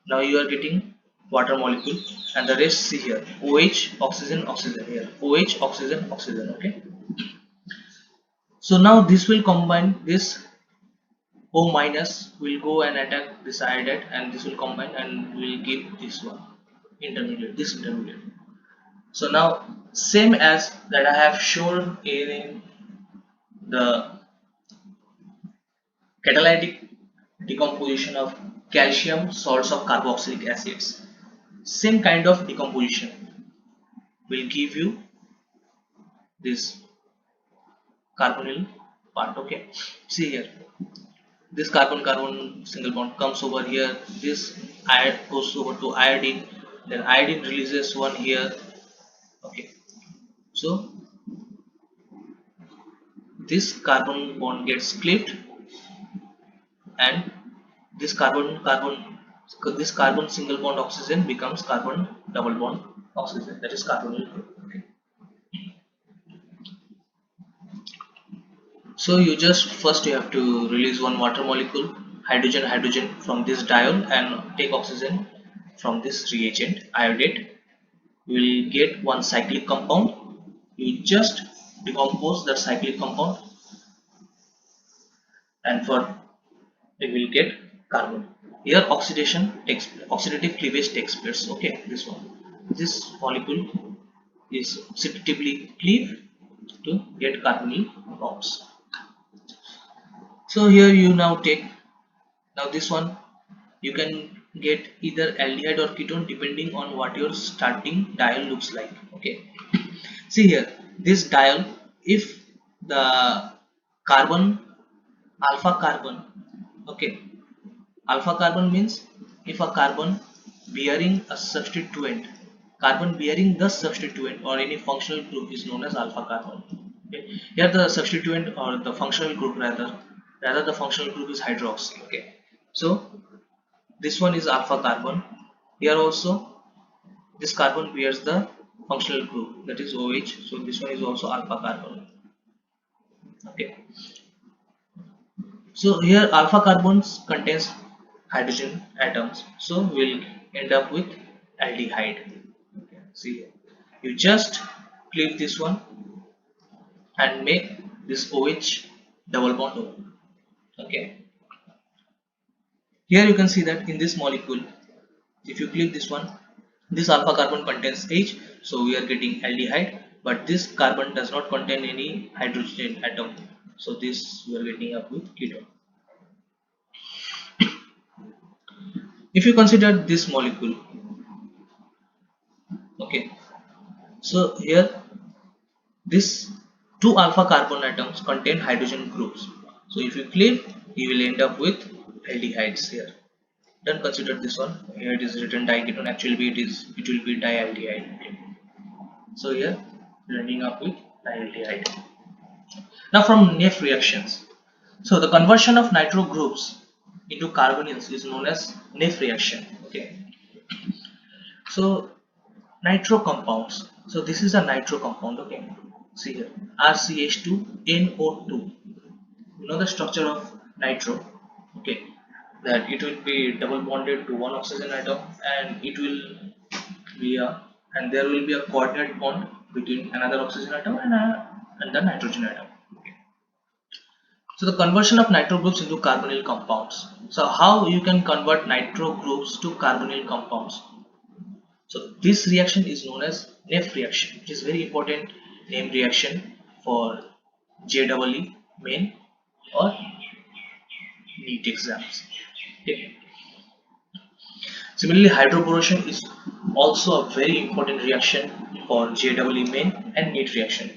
now you are getting water molecule and the rest see here OH oxygen oxygen here OH oxygen oxygen. Okay, so now this will combine, this O minus will go and attack this iodide and this will combine and will give this one intermediate, this intermediate. So now same as that I have shown in the catalytic decomposition of calcium salts of carboxylic acids, same kind of decomposition will give you this carbonyl part. Okay, see here, this carbon carbon single bond comes over here, this iod goes over to iodine, then iodine releases one here. Okay, so this carbon bond gets clipped and this this carbon single bond oxygen becomes carbon double bond oxygen, that is carbonyl group. Okay, so you just first you have to release one water molecule, hydrogen from this diol and take oxygen from this reagent iodate. You will get one cyclic compound. You just decompose that cyclic compound and for you will get carbon. Here oxidative cleavage takes place. Okay, this molecule is oxidatively cleaved to get carbonyl bonds. So here you now take, now this one you can get either aldehyde or ketone depending on what your starting diol looks like. Okay, see here, this diol, if the carbon alpha carbon, okay, alpha carbon means if a carbon bearing a substituent, carbon bearing the substituent or any functional group is known as alpha carbon. Okay, here the substituent or the functional group rather the functional group is hydroxy. Okay, so this one is alpha carbon. Here also this carbon bears the functional group, that is OH, so this one is also alpha carbon. Okay, so here alpha carbons contains hydrogen atoms, so we'll end up with aldehyde. Okay, see here, you just cleave this one and make this OH double bond O. Okay, here you can see that in this molecule, if you click this one, this alpha carbon contains H, so we are getting aldehyde, but this carbon does not contain any hydrogen atom, so this we are getting up with ketone. If you consider this molecule, okay, so here this two alpha carbon atoms contain hydrogen groups, so if you cleave you will end up with aldehydes here. Don't consider this one, here it is written diketone, actually it will be dialdehyde. Okay, so here we are ending up with dialdehyde. Now from Neff reactions, so the conversion of nitro groups into carbonyls is known as Neff reaction. Okay, so nitro compounds, so this is a nitro compound. Okay, see here, RCH2NO2, you know the structure of nitro. Okay, that it will be double bonded to one oxygen atom and it will be a, and there will be a coordinate bond between another oxygen atom and the nitrogen atom. Okay. So the conversion of nitro groups into carbonyl compounds. So how you can convert nitro groups to carbonyl compounds? So this reaction is known as Neff reaction. It is very important name reaction for JEE main or NEET exams. Okay. Similarly, hydroboration is also a very important reaction for JEE main and NEET reaction.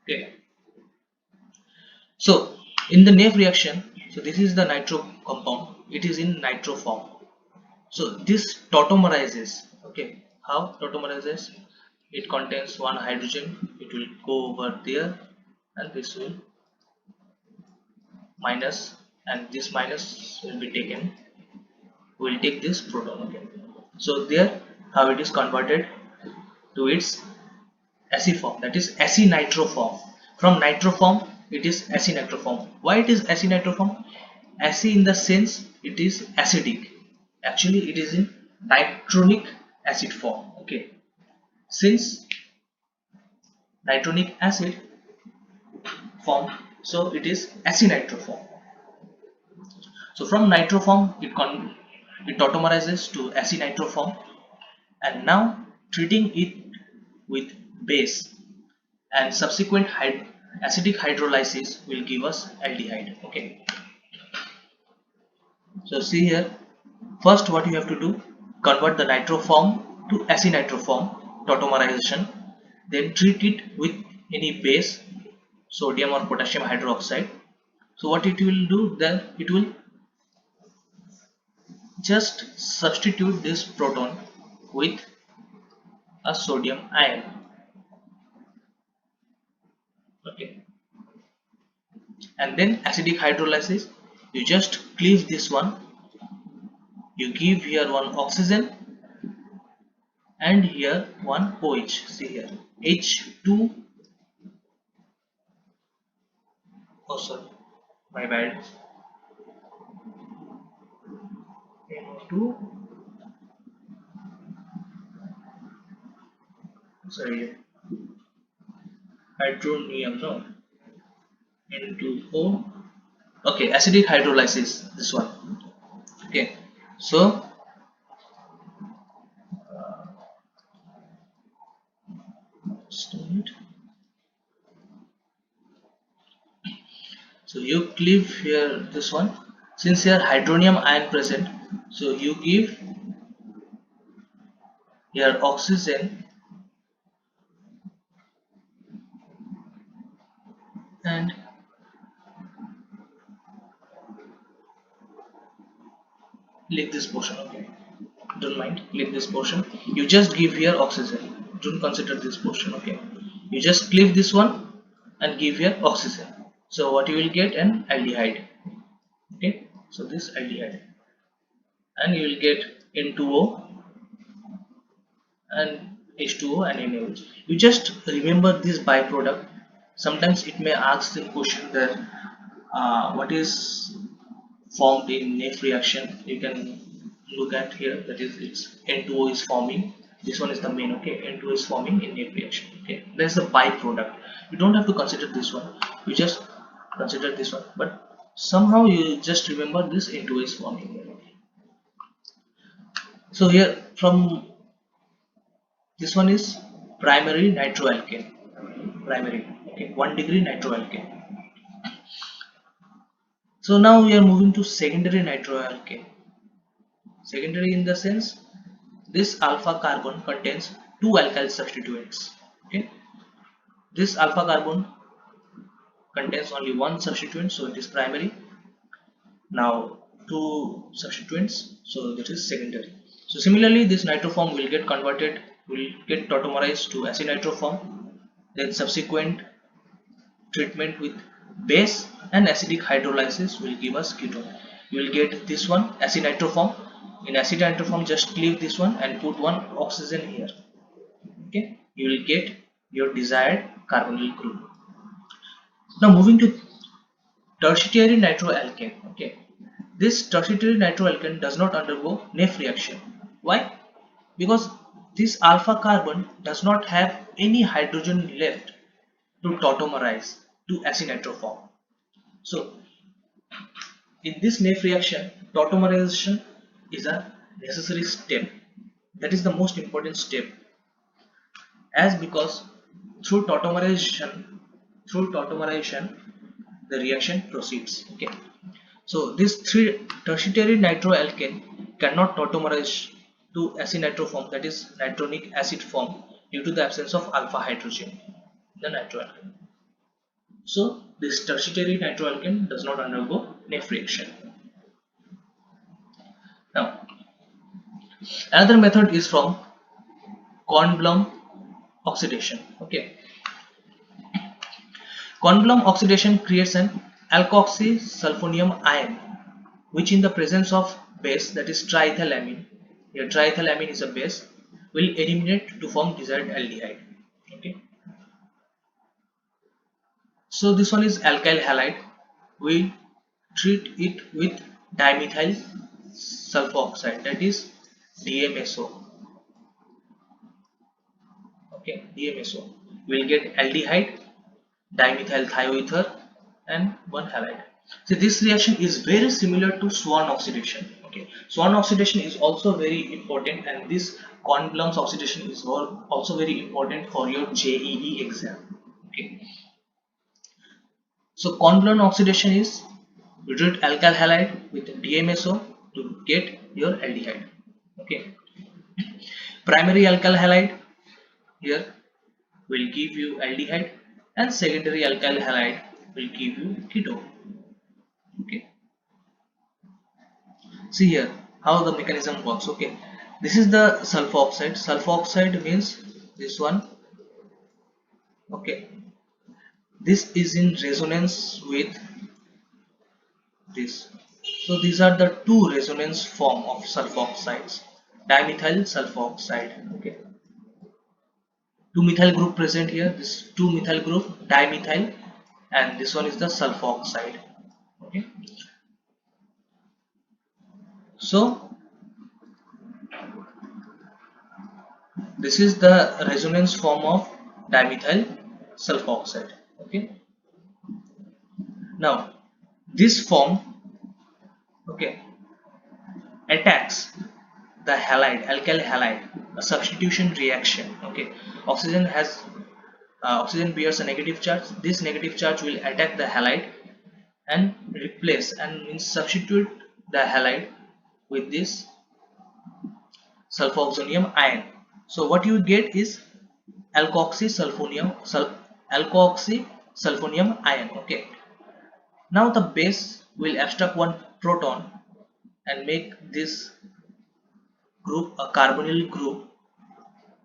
Okay. So in the NEF reaction, so this is the nitro compound. It is in nitro form. So this tautomerizes. Okay. How tautomerizes? It contains one hydrogen. It will go over there, and this will minus, and this minus will be taken. We will take this proton. Okay. So there, how it is converted to its Ac form, that is Ac nitro form. From nitro form it is Ac nitro form. Why it is Ac nitro form? Ac in the sense it is acidic. Actually it is in nitronic acid form. Okay. Since nitronic acid form, so it is Ac nitro form. So from nitro form it tautomerizes to Ac nitro form, and now treating it with base and subsequent acidic hydrolysis will give us aldehyde. Okay, so see here, first what you have to do, convert the nitro form to acinitro form, tautomerization, then treat it with any base, sodium or potassium hydroxide. So what it will do, then it will just substitute this proton with a sodium ion. Okay, and then acidic hydrolysis, you just cleave this one, you give here one oxygen and here one OH. See here, H2, oh sorry, my bad, NO2, sorry, hydronium, no, N2O. Okay, acidic hydrolysis, this one. Okay, so so you cleave here this one, since here hydronium ion present, so you give here oxygen and leave this portion. Okay, don't mind, leave this portion, you just give here oxygen, don't consider this portion. Okay, you just cleave this one and give here oxygen, so what you will get, an aldehyde. Okay, so this aldehyde, and you will get N2O and H2O and NaOH. You just remember this byproduct. Sometimes it may ask the question that what is formed in NEF reaction. You can look at here, that is it's N2O is forming. This one is the main. Okay, N2O is forming in NEF reaction. Okay, that's the byproduct. You don't have to consider this one. You just consider this one, but somehow you just remember this N2O is forming here. So here from this one is primary nitroalkane. Primary. Okay, 1 degree nitroalkane. So now we are moving to secondary nitroalkane. Secondary in the sense this alpha carbon contains two alkyl substituents. Okay, this alpha carbon contains only one substituent, so it is primary. Now two substituents, so that is secondary. So similarly, this nitroform will get converted, will get tautomerized to acinitro then subsequent treatment with base and acidic hydrolysis will give us ketone. You will get this one acinitro. In acinitro, just cleave this one and put one oxygen here. Okay, you will get your desired carbonyl group. Now moving to tertiary nitroalkane. Okay, this tertiary nitroalkane does not undergo NEF reaction. Why? Because this alpha carbon does not have any hydrogen left to tautomerize to acinitro form. So in this NEF reaction, tautomerization is a necessary step. That is the most important step, as because through tautomerization the reaction proceeds. Okay, So this three tertiary nitroalkane cannot tautomerize to acinitroform, that is nitronic acid form, due to the absence of alpha hydrogen in the nitroalkane. So this tertiary nitroalkane does not undergo Neff reaction. Now another method is from Kornblum oxidation. Okay, Kornblum oxidation creates an alkoxy sulfonium ion, which in the presence of base, that is triethylamine, here triethylamine is a base, will eliminate to form desired aldehyde. Okay, so this one is alkyl halide. We treat it with dimethyl sulfoxide, that is DMSO. Okay, DMSO. We will get aldehyde, dimethyl thioether, and one halide. So this reaction is very similar to Swan oxidation. Okay, Swan oxidation is also very important, and this Kornblum's oxidation is also very important for your JEE exam. Okay, so Kornblum oxidation is you treat alkyl halide with DMSO to get your aldehyde. Okay, primary alkyl halide here will give you aldehyde, and secondary alkyl halide will give you ketone. Okay, see here how the mechanism works. Okay, this is the sulfoxide. Sulfoxide means this one. Okay, this is in resonance with this. So these are the two resonance form of sulfoxides. Dimethyl sulfoxide. Okay, two methyl group present here. This two methyl group dimethyl, and this one is the sulfoxide. Okay, so this is the resonance form of dimethyl sulfoxide. Okay, now this form, okay, attacks the halide, alkyl halide, a substitution reaction. Okay, oxygen has oxygen bears a negative charge. This negative charge will attack the halide and replace and means substitute the halide with this sulfoxonium ion. So what you get is alkoxy sulfonium ion. Okay, now the base will abstract one proton and make this group a carbonyl group,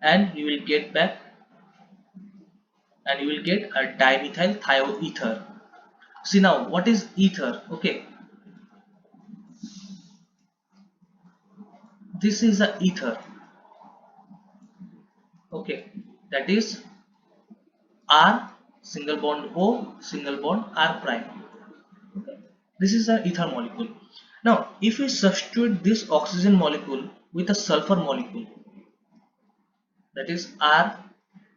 and you will get back and you will get a dimethyl thioether. See now what is ether? Okay, this is a ether. Okay, that is R single bond O single bond R prime. Okay, this is an ether molecule. Now if we substitute this oxygen molecule with a sulfur molecule, that is R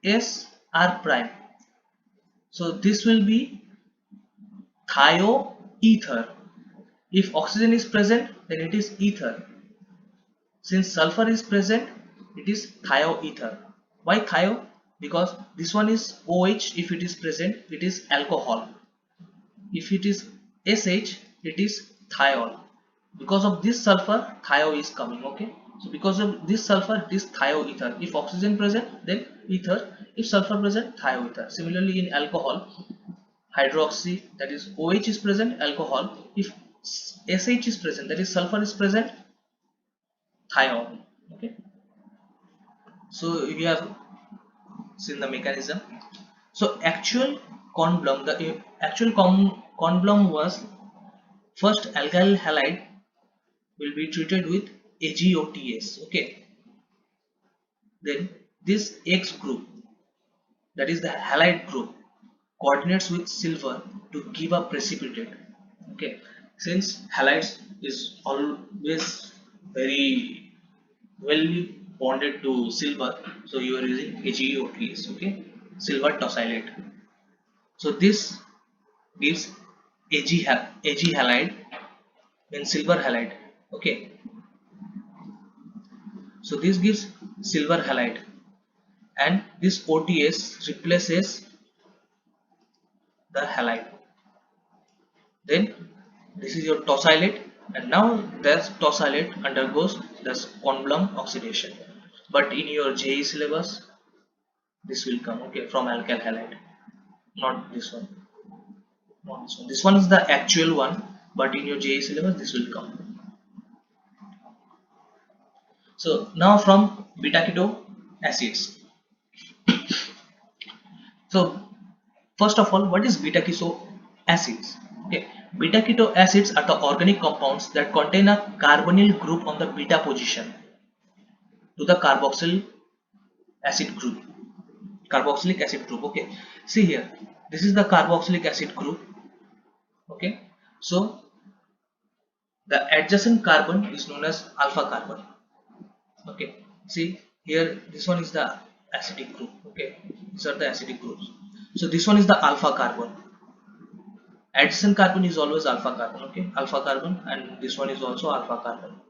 S R prime, so this will be thioether. If oxygen is present, then it is ether. Since sulfur is present, it is thioether. Why thio? Because this one is OH. If it is present, it is alcohol. If it is SH, it is thiol. Because of this sulfur, thio is coming. Okay, so because of this sulfur, it is thioether. If oxygen present, then ether. If sulfur present, thioether. Similarly in alcohol, hydroxy, that is OH is present, alcohol. If SH is present, that is sulfur is present, thiol. Okay, so you have seen the mechanism. So actual Kornblum, the actual Kornblum was first alkyl halide will be treated with AgOTS. Okay, then this X group, that is the halide group, coordinates with silver to give a precipitate. Okay, since halides is always very well bonded to silver, so you are using AgOTS. Okay, silver tosylate. So this gives Ag halide and silver halide. Okay, so this gives silver halide, and this OTS replaces the halide. Then This is your tosylate, and now this tosylate undergoes this Kornblum oxidation. But in your JE syllabus, this will come, okay, from alkyl halide, not this one, not this one. This one is the actual one, but in your JE syllabus, this will come. So now from beta keto acids. So first of all, what is beta keto acids? Okay, beta keto acids are the organic compounds that contain a carbonyl group on the beta position to the carboxyl acid group, carboxylic acid group. Okay, see here, this is the carboxylic acid group. Okay, so the adjacent carbon is known as alpha carbon. Okay, see here, this one is the acidic group. Okay, these are the acidic groups. So this one is the alpha carbon. Adjacent carbon is always alpha carbon. Okay, alpha carbon, and this one is also alpha carbon.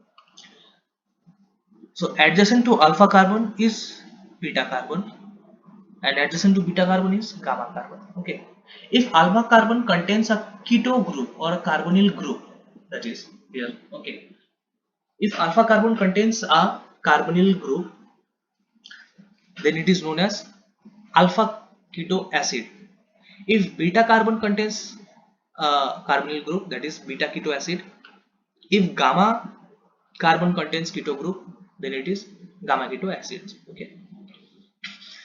So adjacent to alpha carbon is beta carbon, and adjacent to beta carbon is gamma carbon. Okay, if alpha carbon contains a keto group or a carbonyl group, that is here. Okay, if alpha carbon contains a carbonyl group, then it is known as alpha keto acid. If beta carbon contains a carbonyl group, that is beta keto acid. If gamma carbon contains keto group, then it is gamma keto acid. Okay,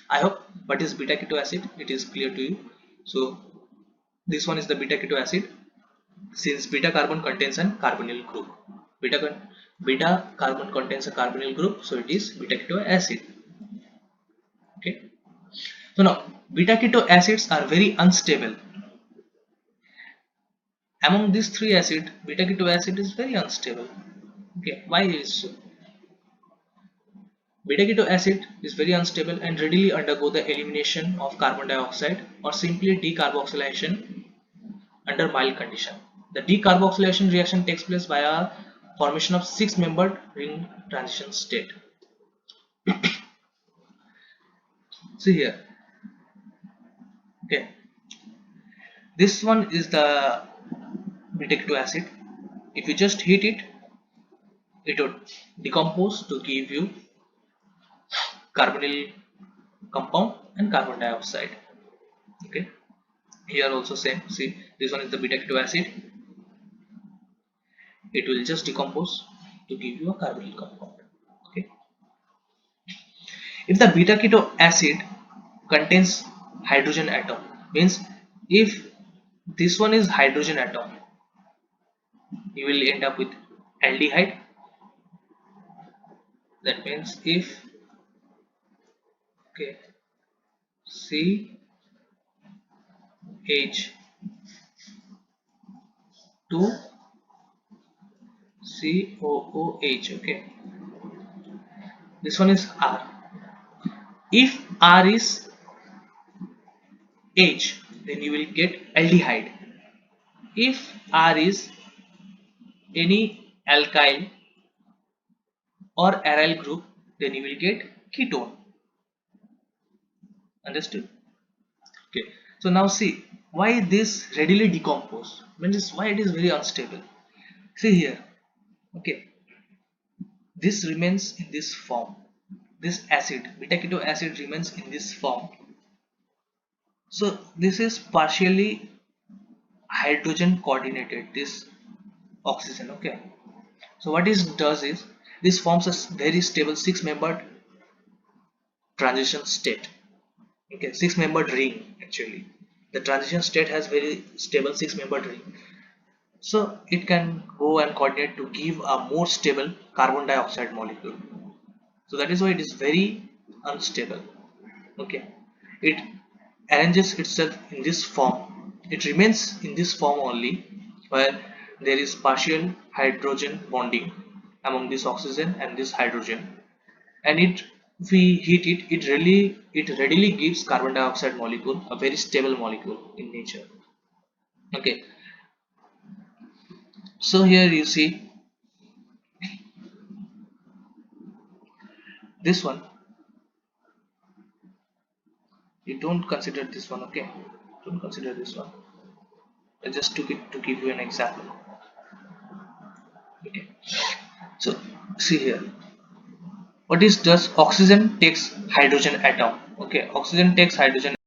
I hope what is beta keto acid, it is clear to you. So this one is the beta keto acid, since beta carbon contains a carbonyl group. Beta carbon contains a carbonyl group, so it is beta keto acid. Okay, so now beta keto acids are very unstable. Among these three acids, beta keto acid is very unstable. Okay, why is so? Beta keto acid is very unstable and readily undergo the elimination of carbon dioxide or simply decarboxylation under mild condition. The decarboxylation reaction takes place via formation of six-membered ring transition state. See here. Okay, this one is the beta keto acid. If you just heat it, it would decompose to give you carbonyl compound and carbon dioxide. Okay, here also same. See, this one is the beta keto acid. It will just decompose to give you a carbonyl compound. Okay, if the beta keto acid contains hydrogen atom, means if this one is hydrogen atom, you will end up with aldehyde. That means if, okay, CH2 COOH. Okay, this one is R. If R is H, then you will get aldehyde. If R is any alkyl or aryl group, then you will get ketone. Understood? Okay, so now see why this readily decompose, means why it is very unstable. See here. Okay, this remains in this form. This acid, beta keto acid, remains in this form. So this is partially hydrogen coordinated, this oxygen. Okay, so what it does is this forms a very stable six-membered transition state. Okay, six-membered ring. Actually, the transition state has very stable six-membered ring, so it can go and coordinate to give a more stable carbon dioxide molecule. So that is why it is very unstable. Okay, it arranges itself in this form. It remains in this form only where there is partial hydrogen bonding among this oxygen and this hydrogen, and it, if we heat it, it readily gives carbon dioxide molecule, a very stable molecule in nature. Okay, so here you see this one. You don't consider this one. Okay, don't consider this one. I just took it to give you an example. Okay. So see here, what is does oxygen takes hydrogen atom. Okay, oxygen takes hydrogen